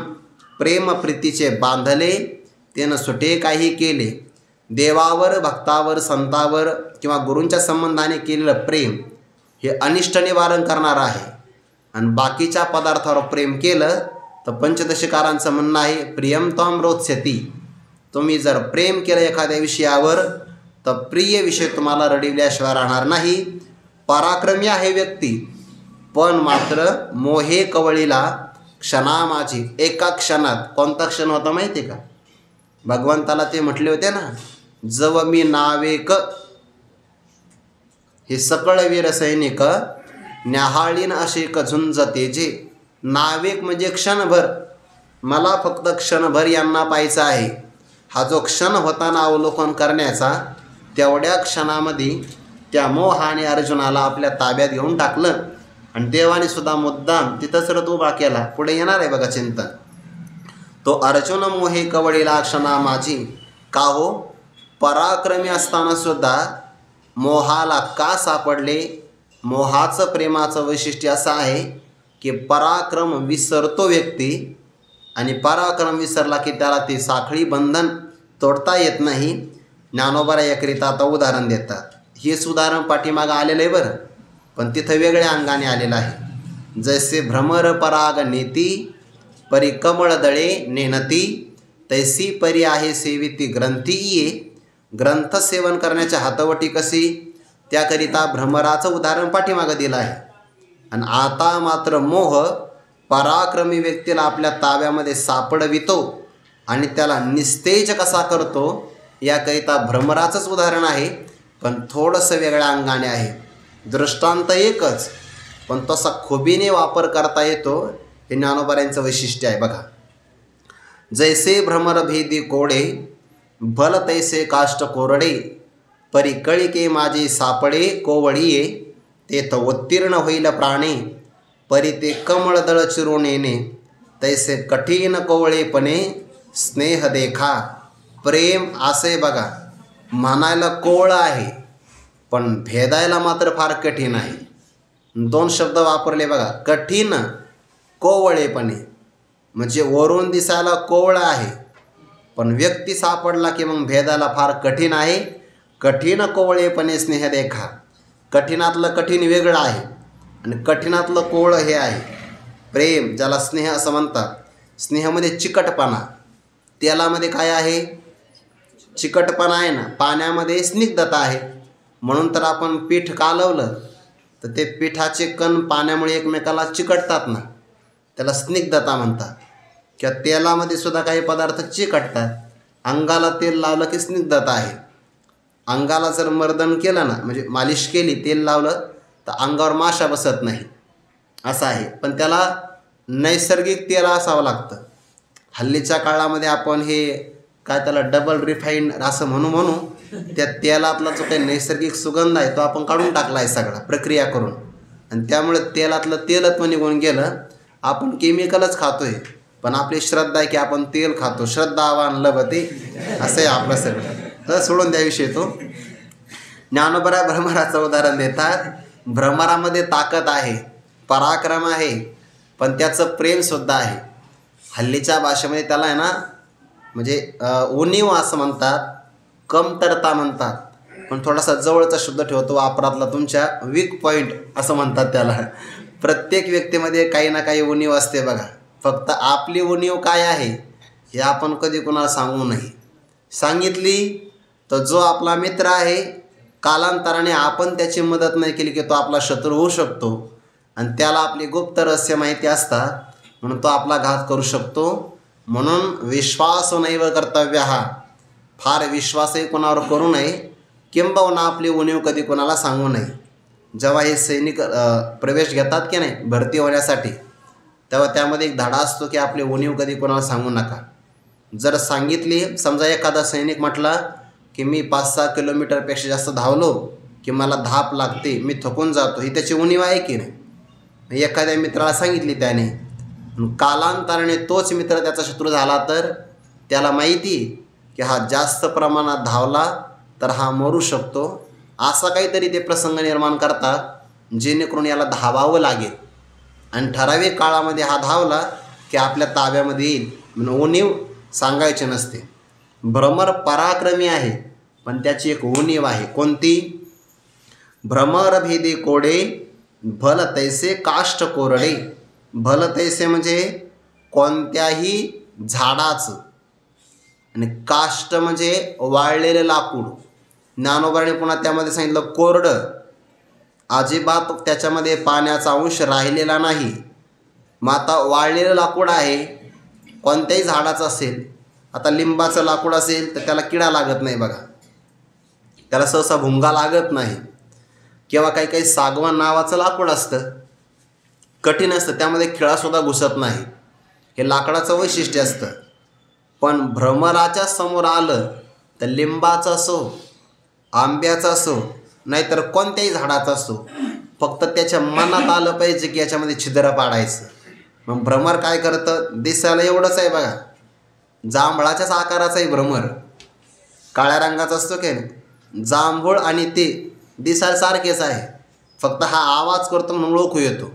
प्रेम प्रीतीचे बांधले, तेनं सुटे काही केले. देवावर, भक्तावर, संतावर किंवा गुरूंच्या संबंधाने केलेलं प्रेम हे अनिष्ट निवारण करणारं आहे. आणि बाकीच्या पदार्थावर प्रेम केलं तर पंचदशीकारांचं म्हणणं आहे, प्रियम त्वं रोत्स्यति. तुम्ही जर प्रेम केलं एखाद्या विषयावर तर प्रिय विषय तुम्हाला रडिवल्याशिवाय राहणार नाही. पराक्रमी आहे व्यक्ती, पण मात्र मोहे कवळीला क्षणामाची, एका क्षणात. कोणता क्षण होता माहिती आहे का? भगवंताला ते म्हटले होते ना, जव मी नावेक, हे सकळ वीर सैनिक न्याहाळीन अशेक झुंज तेजे. नावेक म्हणजे क्षणभर, मला फक्त क्षणभर यांना पाहायचं आहे. हा जो क्षण होता ना अवलोकन करण्याचा, तेवढ्या क्षणामध्ये त्या मोहाने अर्जुनाला आपल्या ताब्यात घेऊन टाकलं. आणि देवाने सुद्धा मुद्दाम तिथंच रथ उभा केला. पुढे येणार आहे बघा चिंतन. तो अर्जुन मोहे कवळीला क्षणा माझी. का हो? पराक्रमी असताना सुद्धा मोहाला का सापडले? मोहाचं प्रेमाचं वैशिष्ट्य असं आहे, की पराक्रम विसरतो व्यक्ती, आणि पराक्रम विसरला की त्याला ते साखळी बंधन तोडता येत नाही. ज्ञानोबा याकरिता आता उदाहरण देतात. हेच उदाहरण पाठीमागं आलेलं आहे बरं, पण तिथं वेगळ्या अंगाने आलेलं आहे. जैसे भ्रमर पराग नेती परी कमळ दळे नेनती, तैसी परी आहे सेविती ग्रंथी ये. ग्रंथ सेवन करण्याच्या हातवटी कशी, त्याकरिता भ्रमराचं उदाहरण पाठीमागं दिलं आहे. आणि आता मात्र मोह पराक्रमी व्यक्तीला आपल्या ताब्यामध्ये सापडवितो आणि त्याला निस्तेज कसा करतो, याकरिता भ्रमराचंच उदाहरण आहे, पण थोडंसं वेगळ्या अंगाने आहे. दृष्टांत एकच, पण तसा खुबीने वापर करता येतो. हे ज्ञानोबा वैशिष्ट्य आहे बघा. जैसे भ्रमर भेदी कोडे भल तैसे काष्ट कोरडे, परी कळिके माझे सापडे कोवळीये. तेथ उत्तीर्ण होईल प्राणे, परी ते कमळदळ चिरून येणे. तैसे कठीण कोवळेपणे स्नेह देखा. प्रेम असे बघा, म्हणायला कोवळं आहे पण भेदायला मात्र फार कठीण आहे. 2 शब्द वापरले बघा, कठीण कोवळेपणे. म्हणजे वरून दिसायला कोवळं आहे, पण व्यक्ती सापडला की मग भेदायला फार कठीण आहे. कठीण कोवळेपणे स्नेह देखा. कठीणातलं कठीण वेगळं आहे आणि कठीणातलं कोवळं हे आहे प्रेम, ज्याला स्नेह असं म्हणतात. स्नेहामध्ये चिकटपणा, तेलामध्ये काय आहे, चिकटपणा आहे ना. पाण्यामध्ये स्निग्धता आहे. म्हणून तर आपण पीठ कालवलं तर ते पिठाचे कण पाण्यामुळे एकमेकाला चिकटतात ना, त्याला स्निग्धता म्हणतात. किंवा तेलामध्ये सुद्धा काही पदार्थ चिकटतात. अंगाला तेल लावलं की स्निग्धता आहे. अंगाला जर मर्दन केलं ना, म्हणजे मालिश केली, तेल लावलं तर अंगावर माशा बसत नाही, असं आहे. पण त्याला नैसर्गिक तेल असावं लागतं. हल्लीच्या काळामध्ये आपण हे काय त्याला डबल रिफाईंड असं म्हणू त्या तेलातला जो काही नैसर्गिक सुगंध आहे तो आपण काढून टाकला आहे सगळा प्रक्रिया करून, आणि त्यामुळे तेलातलं तेलच निघून गेलं. आपण केमिकलच खातोय, पण आपली श्रद्धा आहे की आपण तेल खातो. श्रद्धावान लभते, असं आहे आपलं सगळं. तर सोडून द्याविषयी तो ज्ञानोबा भ्रमराचं उदाहरण देतात. भ्रमरामध्ये ताकद आहे, पराक्रम आहे, पण त्याचं प्रेमसुद्धा आहे. हल्लीच्या भाषेमध्ये त्याला आहे ना, म्हणजे उणीव असं म्हणतात, कमतरता म्हणतात, पण थोडासा जवळचा शब्द ठेवतो वापरातला तुमच्या, वीक पॉईंट असं म्हणतात त्याला. प्रत्येक व्यक्तीमध्ये काही ना काही उणीव असते बघा. फक्त आपली उणीव काय आहे हे आपण कधी कोणाला सांगू नये. सांगितली तर जो आपला मित्र आहे, कालांतराने आपण त्याची मदत नाही केली की तो आपला शत्रू होऊ शकतो, आणि त्याला आपली गुप्त रहस्य माहिती असतात, म्हणून तो आपला घात करू शकतो. म्हणून विश्वास नैव कर्तव्य, हा फार विश्वासही कोणावर करू नये, किंबहुना आपली उणीव कधी कोणाला सांगू नये. जेव्हा हे सैनिक प्रवेश घेतात की नाही भरती होण्यासाठी, तेव्हा त्यामध्ये एक धडा असतो की आपली उणीव कधी कोणाला सांगू नका. जर सांगितली, समजा एखादा सैनिक म्हटला की मी 5-6 किलोमीटरपेक्षा जास्त धावलो की मला धाप लागते, मी थकून जातो, ही त्याची उणीव आहे की नाही. एखाद्या मित्राला सांगितली त्याने, कालांतराने तोच मित्र त्याचा शत्रू झाला तर त्याला माहिती की हा जास्त प्रमाणात धावला तर हा मरू शकतो. असा काहीतरी ते प्रसंग निर्माण करतात जेणेकरून याला धावावं लागेल, आणि ठराविक काळामध्ये हा धावला की आपल्या ताब्यामध्ये येईल. म्हणून उणीव सांगायची नसते. भ्रमर पराक्रमी आहे, पण त्याची एक उणीव आहे. कोणती? भ्रमर भेदी कोडे भल तैसे काष्ट कोरडे. भल तैसे म्हणजे कोणत्याही झाडाचं, आणि काष्ट म्हणजे वाळलेलं लाकूड. ज्ञानोबाने पुन्हा त्यामध्ये सांगितलं कोरडं, अजिबात त्याच्यामध्ये पाण्याचा अंश राहिलेला नाही. मग आता वाळलेलं लाकूड आहे, कोणत्याही झाडाचं असेल. आता लिंबाचं लाकूड असेल तर त्याला किडा लागत नाही बघा, त्याला सहसा भुंगा लागत नाही. किंवा काही काही सागवान नावाचं लाकूड असतं, कठीण असतं, त्यामध्ये खिळासुद्धा घुसत नाही. हे लाकडाचं वैशिष्ट्य असतं. पण भ्रमराच्या समोर आलं तर लिंबाचं असो, आंब्याचं असो, नाहीतर कोणत्याही झाडाचं असो, फक्त त्याच्या मनात आलं पाहिजे की याच्यामध्ये छिद्र पाडायचं. मग भ्रमर काय करतं, दिसायला एवढंच आहे बघा, जांभळाच्याच आकाराचा आहे भ्रमर, काळ्या रंगाचा असतो की नाही. जांभूळ आणि ते दिसायला सारखेच आहे, फक्त हा आवाज करतो म्हणून ओळखू येतो.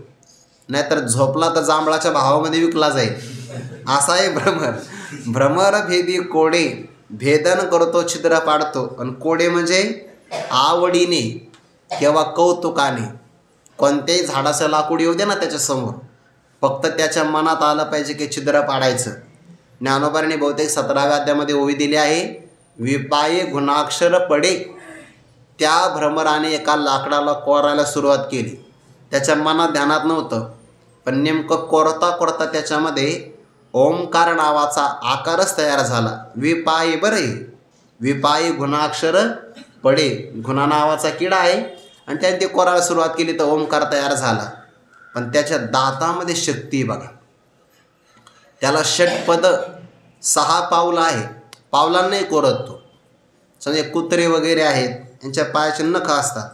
नाहीतर झोपला तर जांभळाच्या भावामध्ये विकला जाईल. असा आहे भ्रमर. भ्रमर भेदी कोडे, भेदन करतो छिद्र पाडतो. आणि कोडे म्हणजे आवडीने किंवा कौतुकाने. कोणत्याही झाडाचं लाकूड येऊ दे ना त्याच्यासमोर, फक्त त्याच्या मनात आलं पाहिजे की छिद्र पाडायचं. ज्ञानोबाने बहुतेक 17व्या अध्यायामध्ये ओवी दिली आहे, विपाये गुणाक्षर पडे. त्या भ्रमराने एका लाकडाला कोरायला सुरुवात केली. त्याच्या मनात ध्यानात नव्हतं, पण नेमकं कोरता कोरता त्याच्यामध्ये ओंकार नावाचा आकारच तयार झाला. विपाये बरे, विपाये गुणाक्षर पडे. गुणा नावाचा किडा आहे आणि त्याने ते कोरायला सुरुवात केली तर ओंकार तयार झाला. पण त्याच्या दातामध्ये शक्ती बघा. त्याला षटपद 6 पावलं आहे. पावलांनाही कोरत तो. समजा कुत्रे वगैरे आहेत, यांच्या पायाचे नख असतात,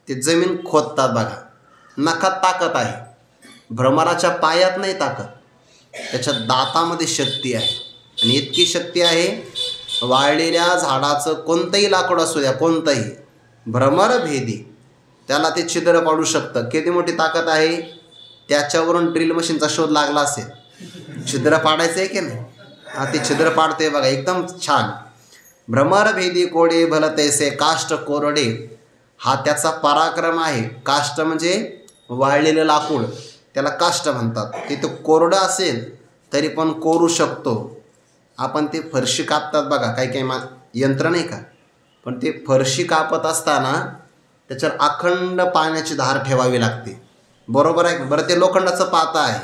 ते जमीन खोदतात बघा. नखात ताकद आहे, भ्रमराच्या पायात नाही ताकद. त्याच्या दातामध्ये शक्ती आहे. आणि इतकी शक्ती आहे, वाळलेल्या झाडाचं कोणतंही लाकूड असू द्या, कोणतंही, भ्रमर भेदी त्याला ते छिद्र पाडू शकतं. किती मोठी ताकद आहे. त्याच्यावरून ड्रिल मशीनचा शोध लागला असेल. छिद्र पाडायचं आहे की नाही, हा ते छिद्र पाडते बघा, एकदम छान. भ्रमर भेदी कोडे भलतैसे काष्ट कोरडे. हा त्याचा पराक्रम आहे. काष्ट म्हणजे वाळलेलं लाकूड, त्याला काष्ट म्हणतात. ते तो कोरडं असेल तरी पण कोरू शकतो. आपण ते फरशी कापतात बघा, काही काही यंत्र नाही का, पण ते फरशी कापत असताना त्याच्यावर अखंड पाण्याची धार ठेवावी लागते. बरोबर आहे. बरं, ते लोखंडाचं पाता आहे,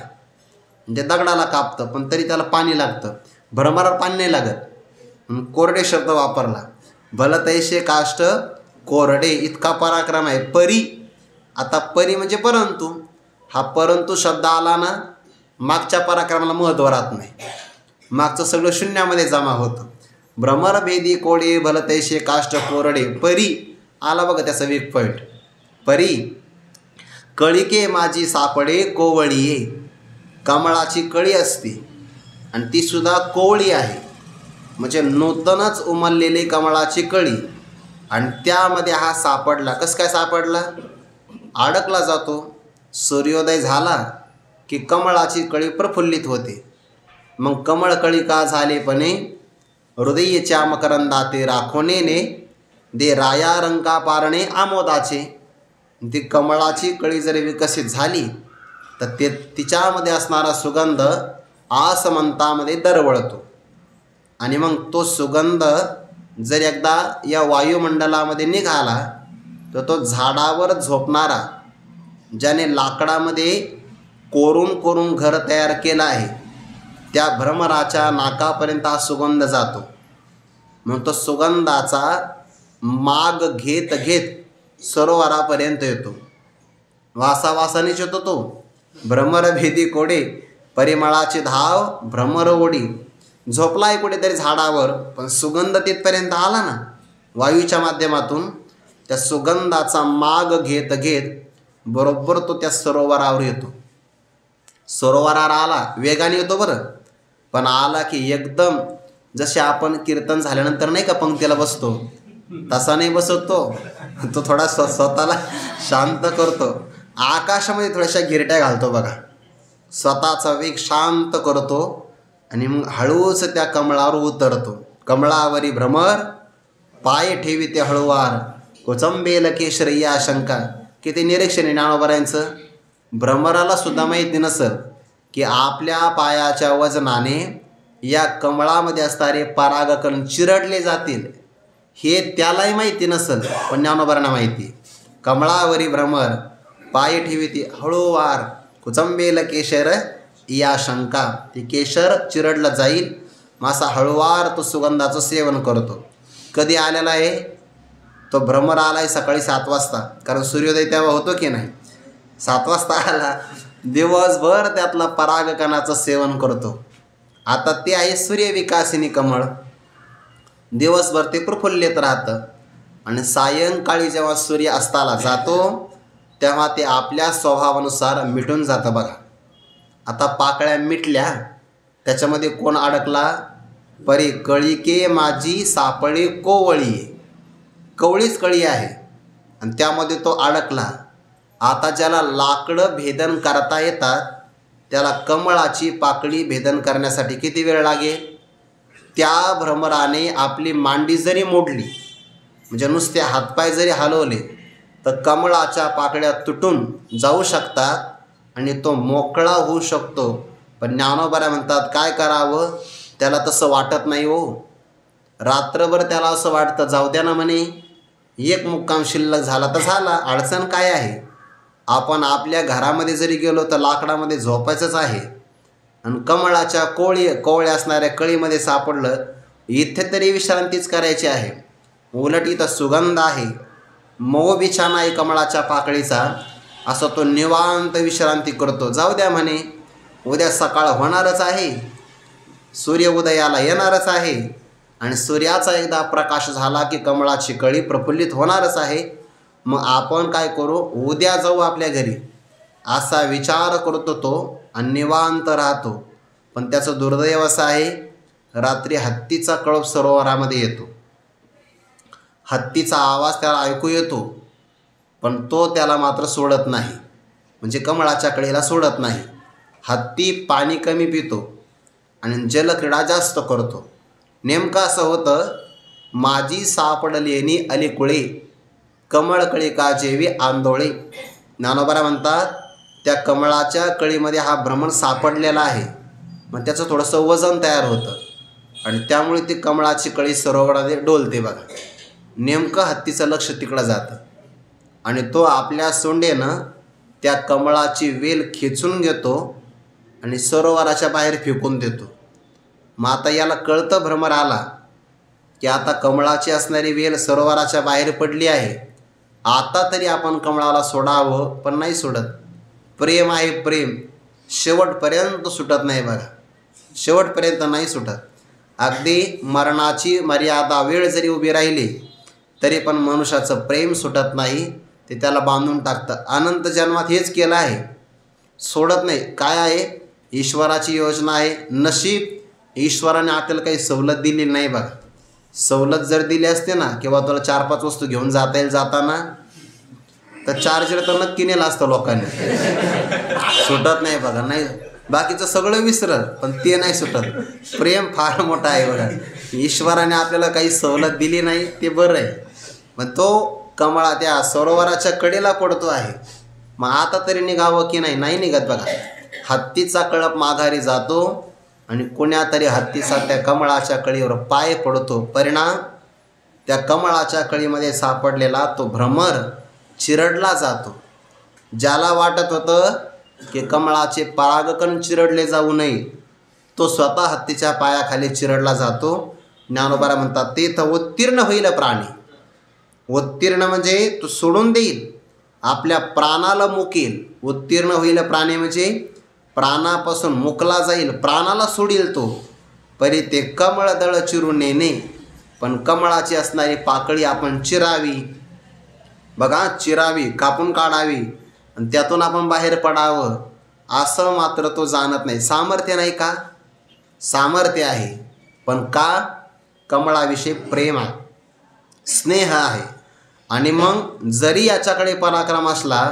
म्हणजे दगडाला कापतं, पण तरी त्याला पाणी लागतं. भ्रमराला पाणी नाही लागत. कोरडे शब्द वापरला. भलतैसे काष्ट कोरडे, इतका पराक्रम आहे. परी, आता परी म्हणजे परंतु. हा परंतु शब्द आला ना, मागच्या पराक्रमाला महत्त्व राहत नाही, मागचं सगळं शून्यामध्ये जमा होतं. भ्रमर भेदी कोडे भलतैसे काष्ट कोरडे. परी आला बघा त्याचा वीक पॉईंट. परी कळिके माझी सापडे कोवळीये. कमळाची कळी असते आणि ती सुद्धा कोवळी आहे, म्हणजे नूतनच उमललेली कमळाची कळी. आणि त्यामध्ये हा सापडला. कसं काय सापडला. अडकला जातो. सूर्योदय झाला की कमळाची कळी प्रफुल्लित होते. मग कमळ कळिका झालेपणे हृदयेच्या मकरंदाते राखोनेने दे राया रंका पारणे आमोदाचे. ती कमळाची कळी जरी विकसित झाली तर ते तिच्यामध्ये असणारा सुगंध आसमंतामध्ये दरवळतो. आणि मग तो सुगंध जर एकदा या वायुमंडलामध्ये निघाला तर तो झाडावर झोपणारा, ज्याने लाकडामध्ये कोरून कोरून घर तयार केलं आहे, त्या भ्रमराच्या नाकापर्यंत हा सुगंध जातो. मग तो सुगंधाचा माग घेत घेत सरोवरापर्यंत येतो. वासावासानेच येतो तो. भ्रमर भेदी कोडे परिमळाची धाव भ्रमर ओढी. झोपला आहे कुठेतरी झाडावर, पण सुगंध तिथपर्यंत आला ना वायूच्या माध्यमातून, त्या सुगंधाचा माग घेत घेत बरोबर तो त्या सरोवरावर येतो. सरोवरावर आला, वेगाने येतो बरं, पण आला की एकदम जसे आपण कीर्तन झाल्यानंतर नाही का पंक्तीला बसतो, तसा नाही बसत तो थोडा स्वतःला शांत करतो. आकाशामध्ये थोड्याशा गिरट्या घालतो बघा, स्वतःचा वेग शांत करतो आणि मग हळूच त्या कमळावर उतरतो. कमळावरी भ्रमर पाय ठेवी ते हळूवार, कोचंबेल केशरय्या शंका. किती निरीक्षण आहे ज्ञानोबरायांचं. भ्रमराला सुद्धा माहिती नसेल की आपल्या पायाच्या वजनाने या कमळामध्ये असणारे परागकण चिरडले जातील, हे त्यालाही माहिती नसेल, पण ज्ञानोबरांना माहिती. कमळावरी भ्रमर पाय ठेवी ती हळूवार, कुचंबेल केशर या शंका. ती केशर चिरडलं जाईल, मासा हळूवार तो सुगंधाचं सेवन करतो. कधी आलेला आहे तो भ्रमर आला आहे सकाळी 7 वाजता, कारण सूर्योदय तेव्हा होतो की नाही. 7 वाजता आला, दिवसभर त्यातला परागकणाचं सेवन करतो. आता ते आहे सूर्यविकासिनी कमळ. दिवसभर ते प्रफुल्लित राहतं आणि सायंकाळी जेव्हा सूर्य अस्ताला जातो तेव्हा ते आपल्या स्वभावानुसार मिटून जातं बघा. आता पाकळ्या मिटल्या, त्याच्यामध्ये कोण अडकला. परी कळिके माझी सापळे कोवळी. कवळीच कळी आहे आणि त्यामध्ये तो अडकला. आता ज्याला लाकडं भेदन करता येतात त्याला कमळाची पाकळी भेदन करण्यासाठी किती वेळ लागेल? त्या भ्रमराने आपली मांडी जरी मोडली, म्हणजे नुसते हातपाय जरी हलवले, तर कमळाच्या पाकळ्या तुटून जाऊ शकतात आणि तो मोकळा होऊ शकतो. पण ज्ञानोबा म्हणतात काय करावं? त्याला तसं वाटत नाही हो. रात्रभर त्याला असं वाटतं जाऊ द्या ना म्हणे, एक मुक्काम शिल्लक झाला तर झाला, अडचण काय आहे? आपण आपल्या घरामध्ये जरी गेलो तर लाकडामध्ये झोपायचंच आहे. आणि कमळाच्या कोवळे असणाऱ्या कळीमध्ये सापडलं, इथे तरी विश्रांतीच करायची आहे. उलट इथं सुगंध आहे, मऊ बिछाना आहे कमळाच्या पाकळीचा, असं तो निवांत विश्रांती करतो. जाऊ द्या म्हणे, उद्या सकाळ होणारच आहे, सूर्य उदयाला येणारच आहे आणि सूर्याचा एकदा प्रकाश झाला की कमळाची कळी प्रफुल्लित होणारच आहे. मग आपण काय करू? उद्या जाऊ आपल्या घरी, असा विचार करतो तो आणि निवांत राहतो. पण त्याचं दुर्दैव असं आहे, रात्री हत्तीचा कळप सरोवरामध्ये येतो. हत्तीचा आवाज त्याला ऐकू येतो, पण तो त्याला मात्र सोडत नाही, म्हणजे कमळाच्या कळीला सोडत नाही. हत्ती पाणी कमी पितो आणि जलक्रीडा जास्त करतो. नेमकं असं होतं, माझी सापडलेनी अलीकुळे कमळकळी का जेवी आंदोळे. ज्ञानोबा म्हणतात त्या कमळाच्या कळीमध्ये हा भ्रमर सापडलेला आहे, मग त्याचं थोडंसं वजन तयार होतं आणि त्यामुळे ती कमळाची कळी सरोवरामध्ये डोलते. बघा, नेमकं हत्तीचं लक्ष तिकडं जातं आणि तो आपल्या सोंडेनं त्या कमळाची वेल खेचून घेतो आणि सरोवराच्या बाहेर फेकून देतो. मग आता याला कळतं भ्रमर आला की आता कमळाची असणारी वेल सरोवराच्या बाहेर पडली आहे, आता तरी आपण कमळाला सोडावं. पण नाही सोडत. प्रेम आहे, प्रेम शेवटपर्यंत सुटत नाही. बघा, शेवटपर्यंत नाही सुटत. अगदी मरणाची मर्यादा वेळ जरी उभी राहिली तरी पण मनुष्याचं प्रेम सुटत नाही, ते त्याला बांधून टाकतं. अनंत जन्मात हेच केलं आहे, सोडत नाही. काय आहे? ईश्वराची योजना आहे. नशीब ईश्वराने आपल्याला काही सवलत दिली नाही. बघा, सवलत जर दिली असते ना, किंवा तुला 4-5 वस्तू घेऊन जाता येईल जाताना, तर चार्जर तर नक्की नेलं असतं लोकांनी. सुटत नाही. बघा, नाही, बाकीचं सगळं विसरल पण ते नाही सुटत. प्रेम फार मोठा आहे. बघा, ईश्वराने आपल्याला काही सवलत दिली नाही ते बरं आहे, पण तो कमळा त्या सरोवराच्या कडेला पडतो आहे. मग आता तरी निघावं की नाही? नाही निघत. बघा, हत्तीचा कळप माघारी जातो आणि कुण्यातरी हत्तीचा त्या कमळाच्या कळीवर पाय पडतो. परिणाम, त्या कमळाच्या कळीमध्ये सापडलेला तो भ्रमर चिरडला जातो. ज्याला वाटत होतं की कमळाचे परागकण चिरडले जाऊ नये, तो स्वतः हत्तीच्या पायाखाली चिरडला जातो. ज्ञानोबा म्हणतात तेथं उत्तीर्ण होईल प्राणी. उत्तीर्ण म्हणजे तो सोडून देईल, आपल्या प्राणाला मुकेल. उत्तीर्ण होईल प्राणी म्हणजे प्राणापासून मुकला जाईल, प्राणाला सोडील तो. परी ते कमळ दळ चिरून नेणे, पण कमळाची असणारी पाकळी आपण चिरावी. बघा, चिरावी, कापून काढावी आणि त्यातून आपण बाहेर पडावं, असं मात्र तो जाणत नाही. सामर्थ्य नाही का? सामर्थ्य आहे, पण का? कमळाविषयी प्रेम आहे, स्नेह आहे. आणि मग जरी याच्याकडे पराक्रम असला,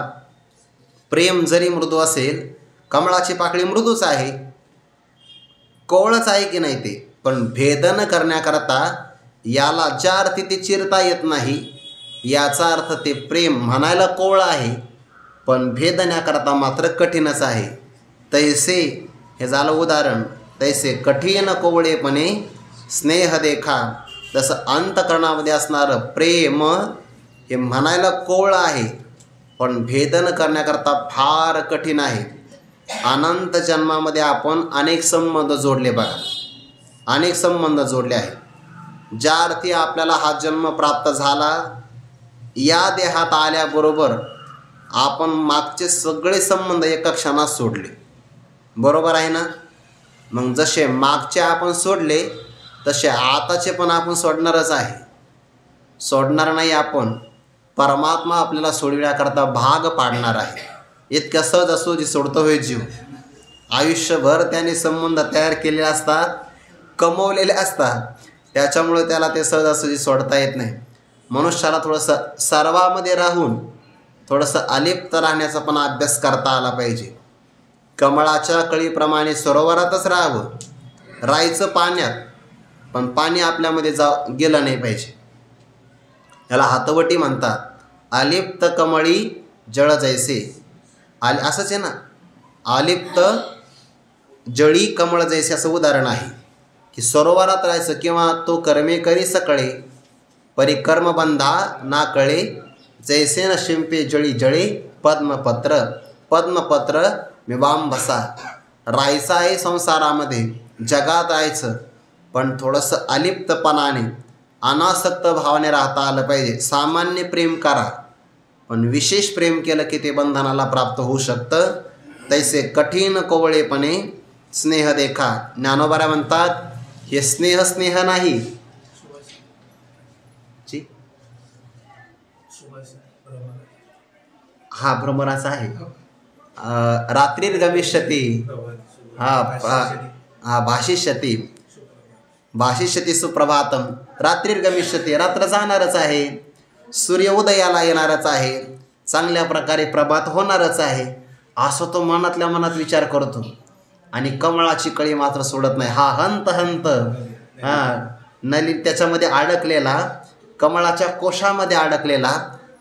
प्रेम जरी मृदू असेल, कमळाची पाकळी मृदूच आहे, कोवळच आहे की नाही ते, पण भेदन करण्याकरता याला ज्या अर्थी ते चिरता येत नाही, याचा अर्थ ते प्रेम म्हणायला कोवळं आहे, पण भेदण्याकरता मात्र कठीणच आहे. तैसे, हे झालं उदाहरण, तैसे कठीण कोवळेपणे स्नेह देखा. जसं अंतकरणामध्ये असणारं प्रेम हे म्हणायला कोवळं आहे, पण भेदन करण्याकरता फार कठीण आहे. अनंत जन्मामध्ये आपण अनेक संबंध जोडले. बघा, अनेक संबंध जोडले आहेत. ज्या अर्थी आपल्याला हा जन्म प्राप्त झाला, या देहात आल्याबरोबर आपण मागचे सगळे संबंध एका क्षणात सोडले. बरोबर आहे ना? मग जसे मागचे आपण सोडले, तसे आताचे पण आपण सोडणारच आहे. सोडणार नाही आपण. परमात्मा आपल्याला सोडविण्याकरता भाग पाडणार आहे. इतक्या सहजासहजी सोडतो होय जीव? आयुष्यभर त्याने संबंध तयार केलेले असतात, कमवलेले असतात, त्याच्यामुळे त्याला ते सहजासहजी सोडता येत नाही. मनुष्याला थोडंसं सर्वामध्ये राहून थोडंसं अलिप्त राहण्याचा पण अभ्यास करता आला पाहिजे. कमळाच्या कळीप्रमाणे सरोवरातच राहायचं पाण्यात, पण पाणी आपल्यामध्ये गेलं नाही पाहिजे. याला हातवटी म्हणतात. अलिप्त कमळी जळ जैसे. असंच आहे ना, अलिप्त जळी कमळ जैसे असं उदाहरण आहे की सरोवरात राहायचं किंवा तो कर्मे करी सकळे परिकर्मबंधा ना कळे जैसे न शिंपे जळी जळे पद्मपत्र. पद्मपत्र मिवांबसा. राहायचं आहे संसारामध्ये, जगात राहायचं, पण थोडंसं अलिप्तपणाने अनासक्त भावाने राहता आलं पाहिजे. सामान्य प्रेम करा, पण विशेष प्रेम केलं की ते बंधनाला प्राप्त होऊ शकतं. तैसे कठीण कोवळेपणे स्नेह देखा. ज्ञानोबा म्हणतात हे स्नेह नाही. हा भ्रमराचा आहे. रात्रीर गमिष्यती. हा भाषिष्यती सुप्रभातम. रात्रीर गमिष्यती. रात्र जाणारच आहे, सूर्य उदयाला येणारच आहे, चांगल्या प्रकारे प्रभात होणारच आहे, असं तो मनातल्या मनात विचार करतो. आणि कमळाची कळी मात्र सोडत नाही. हा हंत नली त्याच्यामध्ये अडकलेला, कमळाच्या कोशामध्ये अडकलेला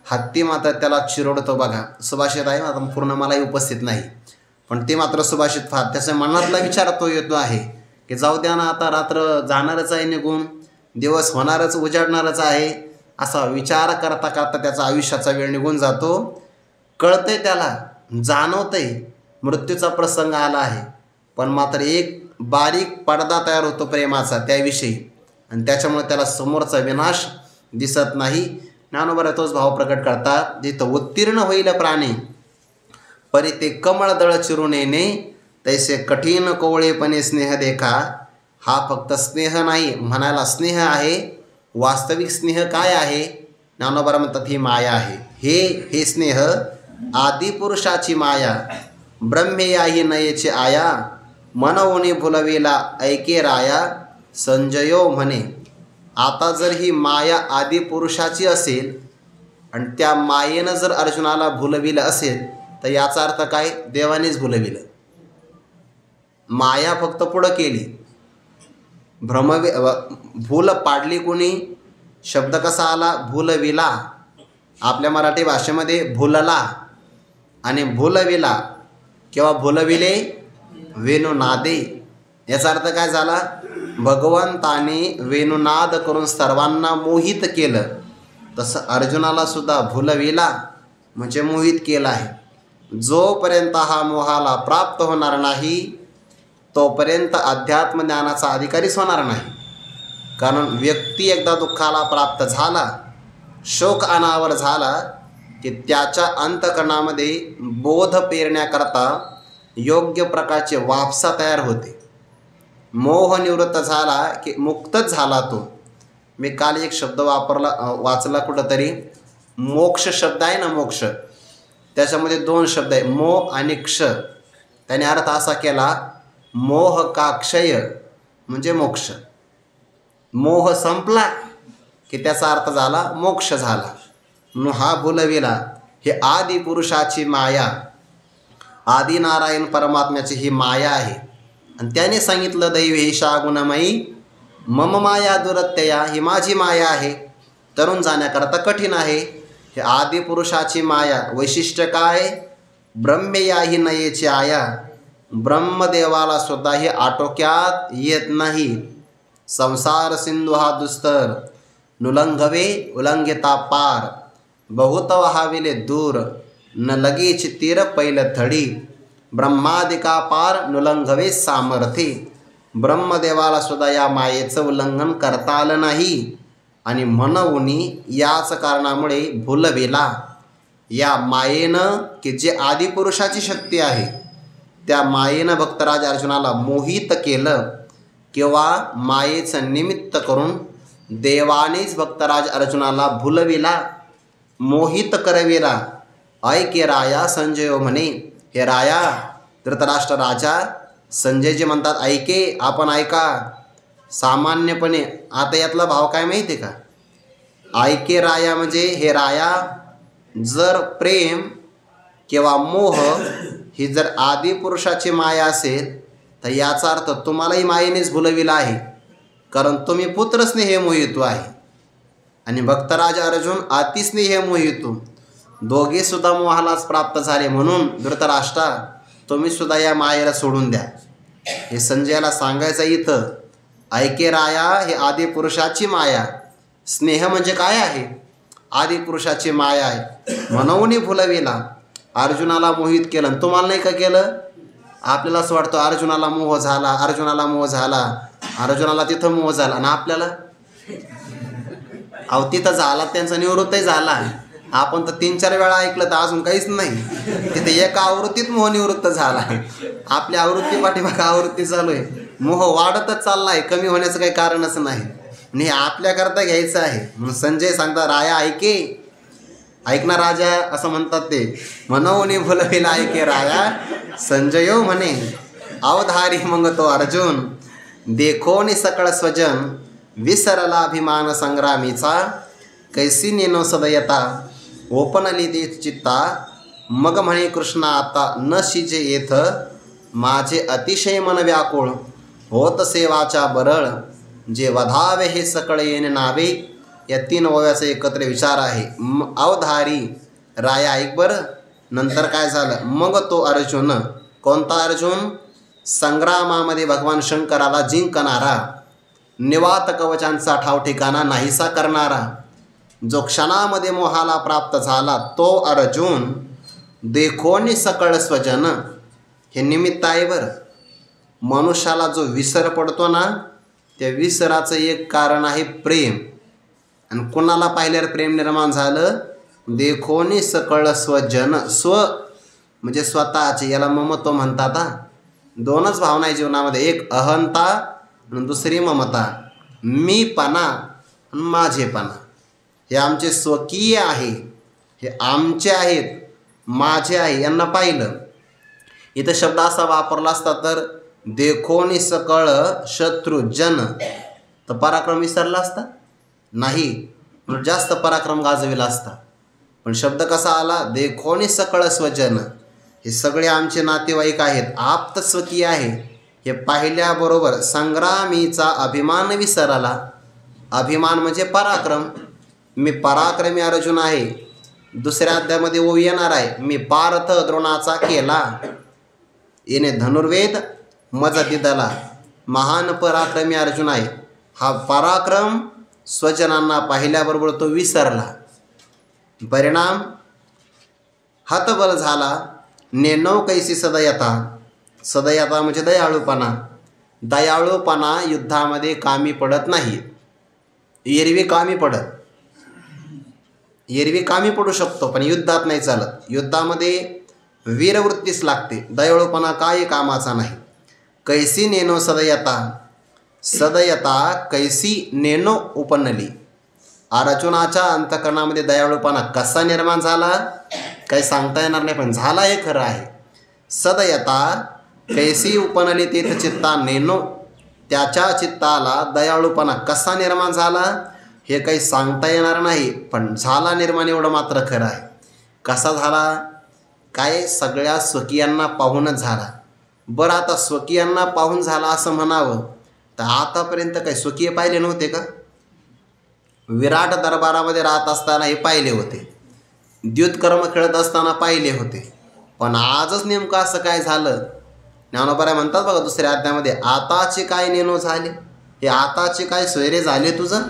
हत्ती मात्र त्याला चिरडतो. बघा, सुभाषित आहे, आता पूर्ण मलाही उपस्थित नाही, पण ते मात्र सुभाषित फार त्याच्या मनातला विचार तो येतो आहे की जाऊ द्या ना, आता रात्र जाणारच आहे निघून, दिवस होणारच, उजाडणारच आहे, असा विचार करता करता त्याचा आयुष्याचा वेळ निघून जातो. कळतंय त्याला, जाणवतंय मृत्यूचा प्रसंग आला आहे, पण मात्र एक बारीक पडदा तयार होतो प्रेमाचा त्याविषयी, आणि त्याच्यामुळे त्याला समोरचा विनाश दिसत नाही. ज्ञानोबा तोच भाव प्रकट करतात. जिथं उत्तीर्ण होईल प्राणी परी ते कमळ दळ चिरून येणे तैसे कठीण कोवळेपणे स्नेह देखा. हा फक्त स्नेह नाही, म्हणायला स्नेह आहे. वास्तविक स्नेह काय आहे? ज्ञानोबा म्हणतात ही माया आहे. हे स्नेह आदिपुरुषाची माया. ब्रह्मेयाही नयेची आया मनवोनी भुलवेला ऐके राया संजयो म्हणे. आता जर ही माया आदिपुरुषाची असेल आणि त्या मायेनं जर अर्जुनाला भुलविलं असेल तर याचा अर्थ काय? देवानेच भुलविलं. माया फक्त पुढं केली, भूल पाडली कोणी? शब्द कसा आला? भुलविला. आपल्या मराठी भाषेमध्ये भुलला आणि भुलविला किंवा भुलविले वेणुनादे. याचा अर्थ काय झाला? भगवंताने वेणुनाद करून सर्वांना मोहित केलं. तसं अर्जुनाला सुद्धा भुलविला म्हणजे मोहित केलं आहे. जोपर्यंत हा मोहाला प्राप्त होणार नाही तोपर्यंत अध्यात्म ज्ञानाचा अधिकारीच होणार नाही. कारण व्यक्ती एकदा दुःखाला प्राप्त झाला, शोक अनावर झाला की त्याच्या अंतःकरणामध्ये बोध पेरण्याकरता योग्य प्रकारचे वापसा तयार होते. मोह निवृत्त झाला की मुक्तच झाला तो. मी काल एक शब्द वाचला कुठंतरी, मोक्ष शब्द आहे ना, मोक्ष, त्याच्यामध्ये दोन शब्द आहे, मोह आणि क्ष. त्याने अर्थ असा केला, मोह का क्षय म्हणजे मोक्ष. मोह संपला की त्याचा अर्थ झाला मोक्ष झाला. हा भुलविला हे आदि पुरुषाची माया, आदि नारायण परमात्म्याची ही माया आहे. आणि त्याने सांगितलं दैवेशा गुणमयी मम माया दुरत्यया. ही माझी माया आहे, तरुण जाण्याकरता कठीण आहे. हे आदि पुरुषाची माया. वैशिष्ट्य काय? ब्रह्मेया ही नयेची आया. ब्रह्मदेवाला सुद्धा हे आटोक्यात येत नाही. संसार सिंधू हा दुस्तर नुलंघवे उल्लंघिता पार. बहुत वहाविले दूर न लगेच तीर पैल थडी. ब्रह्मादिका पार नुलंघवे सामर्थ्ये. ब्रह्मदेवाला सुद्धा या मायेचं उल्लंघन करता आलं नाही आणि म्हणून याच कारणामुळे भुलविला. या मायेनं की जे आदिपुरुषाची शक्ती आहे त्या मायेनं भक्तराज अर्जुनाला मोहित केलं किंवा मायेचं निमित्त करून देवानेच भक्तराज अर्जुनाला भुलविला, मोहित करविला. ऐके राया संजयो म्हणे. हे राया, धृतराष्ट्र राजा, संजयजी म्हणतात ऐके, आपण ऐका. सामान्यपणे आता यातला भाव काय माहिती आहे का? ऐके राया म्हणजे हे राया, जर प्रेम किंवा मोह ही जर आदिपुरुषाची माया असेल तर याचा अर्थ तुम्हालाही मायेनेच भुलविला आहे, कारण तुम्ही पुत्रस्नेह मोहितो आहे आणि भक्तराज अर्जुन अतिस्नेह मोहितो, दोघेसुद्धा मोहालाच प्राप्त झाले. म्हणून धृतराष्ट्रा तुम्हीसुद्धा या मायेला सोडून द्या. हे संजयाला सांगायचं इथं. ऐके राया, हे आदिपुरुषाची माया. स्नेह म्हणजे काय आहे? आदिपुरुषाची माया आहे. म्हणून भुलविला, अर्जुनाला मोहित केलं. तुम्हाला नाही का केलं? आपल्याला असं वाटतं अर्जुनाला मोह झाला, अर्जुनाला मोह झाला, अर्जुनाला तिथं मोह झाला. आणि आपल्याला अहो तिथं झाला, त्यांचा निवृत्तही झाला. आपण तर 3-4 वेळा ऐकलं तर अजून काहीच नाही. तिथे एका आवृत्तीत मोह निवृत्त झाला आहे. आपल्या आवृत्ती पाठीमागे आवृत्ती चालू आहे. मोह वाढतच चालला आहे, कमी होण्याचं काही कारणच नाही. आणि हे आपल्याकरता घ्यायचं आहे. म्हणून संजय सांगतात, राया ऐक ना राजा, असं म्हणतात ते. म्हणून भुलविला ऐके राया, संजय म्हणे अवधारी मग तो अर्जुन, देखोनी सकळ स्वजन, विसरला अभिमान संग्रामीचा, कैसी नेनो सदयता, ओपनली दे चित्ता, मग म्हणे कृष्णा आता न शिजे येथ, माझे अतिशय मन व्याकुळ, होत सेवाच्या बरळ, जे वधावे हे सकळ येणे नावे. या 3 ओव्याचा एकत्र विचार आहे. अवधारी राया ऐक बरं. नंतर काय झालं? मग तो अर्जुन, कोणता अर्जुन? संग्रामामध्ये भगवान शंकराला जिंकणारा, निवात कवचांचा ठाव ठिकाणा नाहीसा करणारा, जो क्षणामध्ये मोहाला प्राप्त झाला तो अर्जुन. देखोनी सकळ स्वजन, हे निमित्त आहे बरं. मनुष्याला जो विसर पडतो ना, त्या विसराचं एक कारण आहे प्रेम. आणि कुणाला पाहिल्यावर प्रेम निर्माण झालं? देखोनी सकळ स्वजन. स्व म्हणजे स्वतःचे, याला ममत्व म्हणतात. 2च भावना आहे जीवनामध्ये, एक अहंता आणि दुसरी ममता. मीपणा आणि माझेपणा. हे आमचे स्वकीय आहे, हे आमचे आहेत, माझे आहे, यांना पाहिलं. इथं शब्द असा वापरला असता तर देखोनी सकळ शत्रुजन, तर पराक्रम विसरला असता नाही, जास्त पराक्रम गाजविला असता. पण शब्द कसा आला? देखोनी सकळ स्वजन. हे सगळे आमचे नातेवाईक आहेत, आप्त स्वकीय आहे. हे पाहिल्याबरोबर संग्रामीचा अभिमान विसरला. अभिमान म्हणजे पराक्रम. मी पराक्रमी अर्जुन आहे. दुसऱ्या अध्यायामध्ये ओव येणार आहे, मी पार्थ द्रोणाचा केला, येणे धनुर्वेद मज दिदला. महान पराक्रमी अर्जुन आहे. हा पराक्रम स्वजनांना पाहिल्याबरोबर तो विसरला. परिणाम हतबल झाला. नेनो कैसी सदयता. सदयता म्हणजे दयाळूपणा. दयाळूपणा युद्धामध्ये कामी पडत नाही. एरवी कामी पडत, एरवी कामी पडू शकतो, पण युद्धात नाही चालत. युद्धामध्ये वीरवृत्तीच लागते. दयाळूपणा काही कामाचा नाही. कैसी नेनो सदयता. सदयता कैसी नेनो उपनली. अर्जुनाच्या अंतःकरणामध्ये दयाळूपणा कसा निर्माण झाला काही सांगता येणार नाही, पण झाला हे खरं आहे. सदयता कैसी उपनली तेथ चित्ता नेनो. त्याच्या चित्ताला दयाळूपणा कसा निर्माण झाला हे काही सांगता येणार नाही, पण झाला निर्माण एवढं मात्र खरं आहे. कसा झाला? काय? सगळ्या स्वकीयांना पाहूनच झाला. बरं, आता स्वकीयांना पाहून झाला असं म्हणावं तर आतापर्यंत काही स्वकीय पाहिले नव्हते का? विराट दरबारामध्ये राहत असताना हे पाहिले होते, द्युतकर्म खेळत असताना पाहिले होते, पण आजच नेमकं असं काय झालं? ज्ञानोबा म्हणतात बघा दुसऱ्या अध्यायामध्ये, आताचे काय नेनो झाले. हे आताचे काय सोयरे झाले तुझं?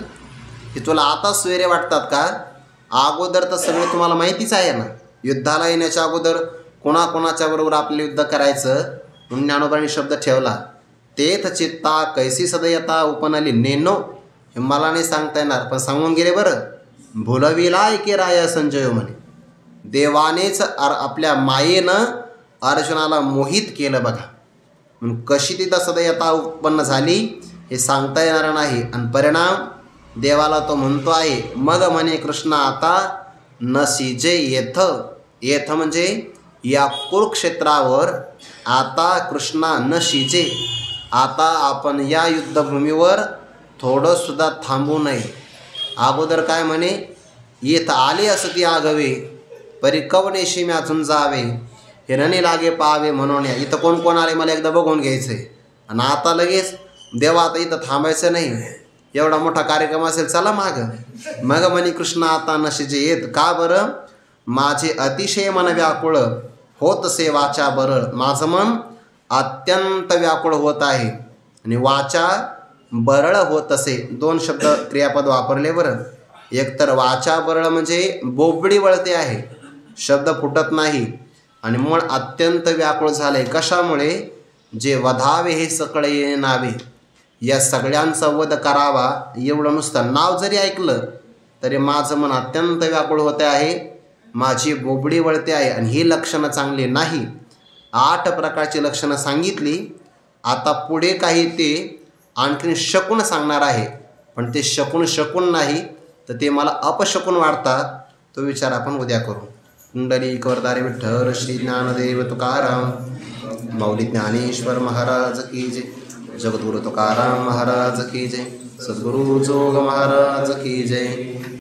हे तुला आता सोयरे वाटतात का? अगोदर तर सगळे तुम्हाला माहितीच आहे ना. युद्धाला येण्याच्या अगोदर कोणाकोणाच्या बरोबर आपले युद्ध करायचं म्हणून ज्ञानोबांनी शब्द ठेवला. तेथ चित्ता कैसी सदयता उपनली नेनो. हे मला नाही सांगता येणार, पण सांगून गेले बरं. भुलविला ऐके राया संजय म्हणे. देवानेच आपल्या मायेनं अर्जुनाला मोहित केलं बघा. म्हणून कशी तिथं सदयता उत्पन्न झाली हे सांगता येणार नाही. आणि परिणाम देवाला तो म्हणतो आहे, मग म्हणे कृष्ण आता न शिजे येथ. येथ म्हणजे या कुरुक्षेत्रावर. आता कृष्णा न शिजे. आता आपण या युद्धभूमीवर थोडंसुद्धा थांबू नये. अगोदर काय म्हणे? येथ आले असती आगवे, परी कवनेशी म्याचून जावे, हे रणी लागे पाहावे म्हणून या. इथं कोण कोण आले मला एकदा बघून घ्यायचंय. आणि आता लगेच देवा आता इथं थांबायचं नाही, एवढा मोठा कार्यक्रम असेल चला मागं. मग म्हणे कृष्ण आता नशीचे येत. का बरं? माझे अतिशय मन व्याकुळ होत से वाचा बरळ. माझं मन अत्यंत व्याकुळ होत आहे आणि वाचा बरळ होत असे. दोन शब्द क्रियापद वापरले बरं. एकतर वाचा बरळ म्हणजे बोबडी वळते आहे, शब्द फुटत नाही. आणि मन अत्यंत व्याकुळ झाले. कशामुळे? जे वधावे हे सकळे नावे, या सगळ्यांचा वध करावा एवढं नुसतं नाव जरी ऐकलं तरी माझं मन अत्यंत व्याकुळ होते आहे, माझी बोबडी वळते आहे. आणि ही लक्षणं चांगली नाही. 8 प्रकारची लक्षणं सांगितली. आता पुढे काही ते आणखीन शकून सांगणार आहे, पण ते शकून नाही तर ते मला अपशकून वाटतात. तो विचार आपण उद्या करू. कुंडलिक वरदारी विठ्ठल श्री ज्ञानदेव तुकाराम माऊली ज्ञानेश्वर महाराज की जय. जगद्गुरु तुकाराम महाराज की जय. सद्गुरु जोग महाराज की जय.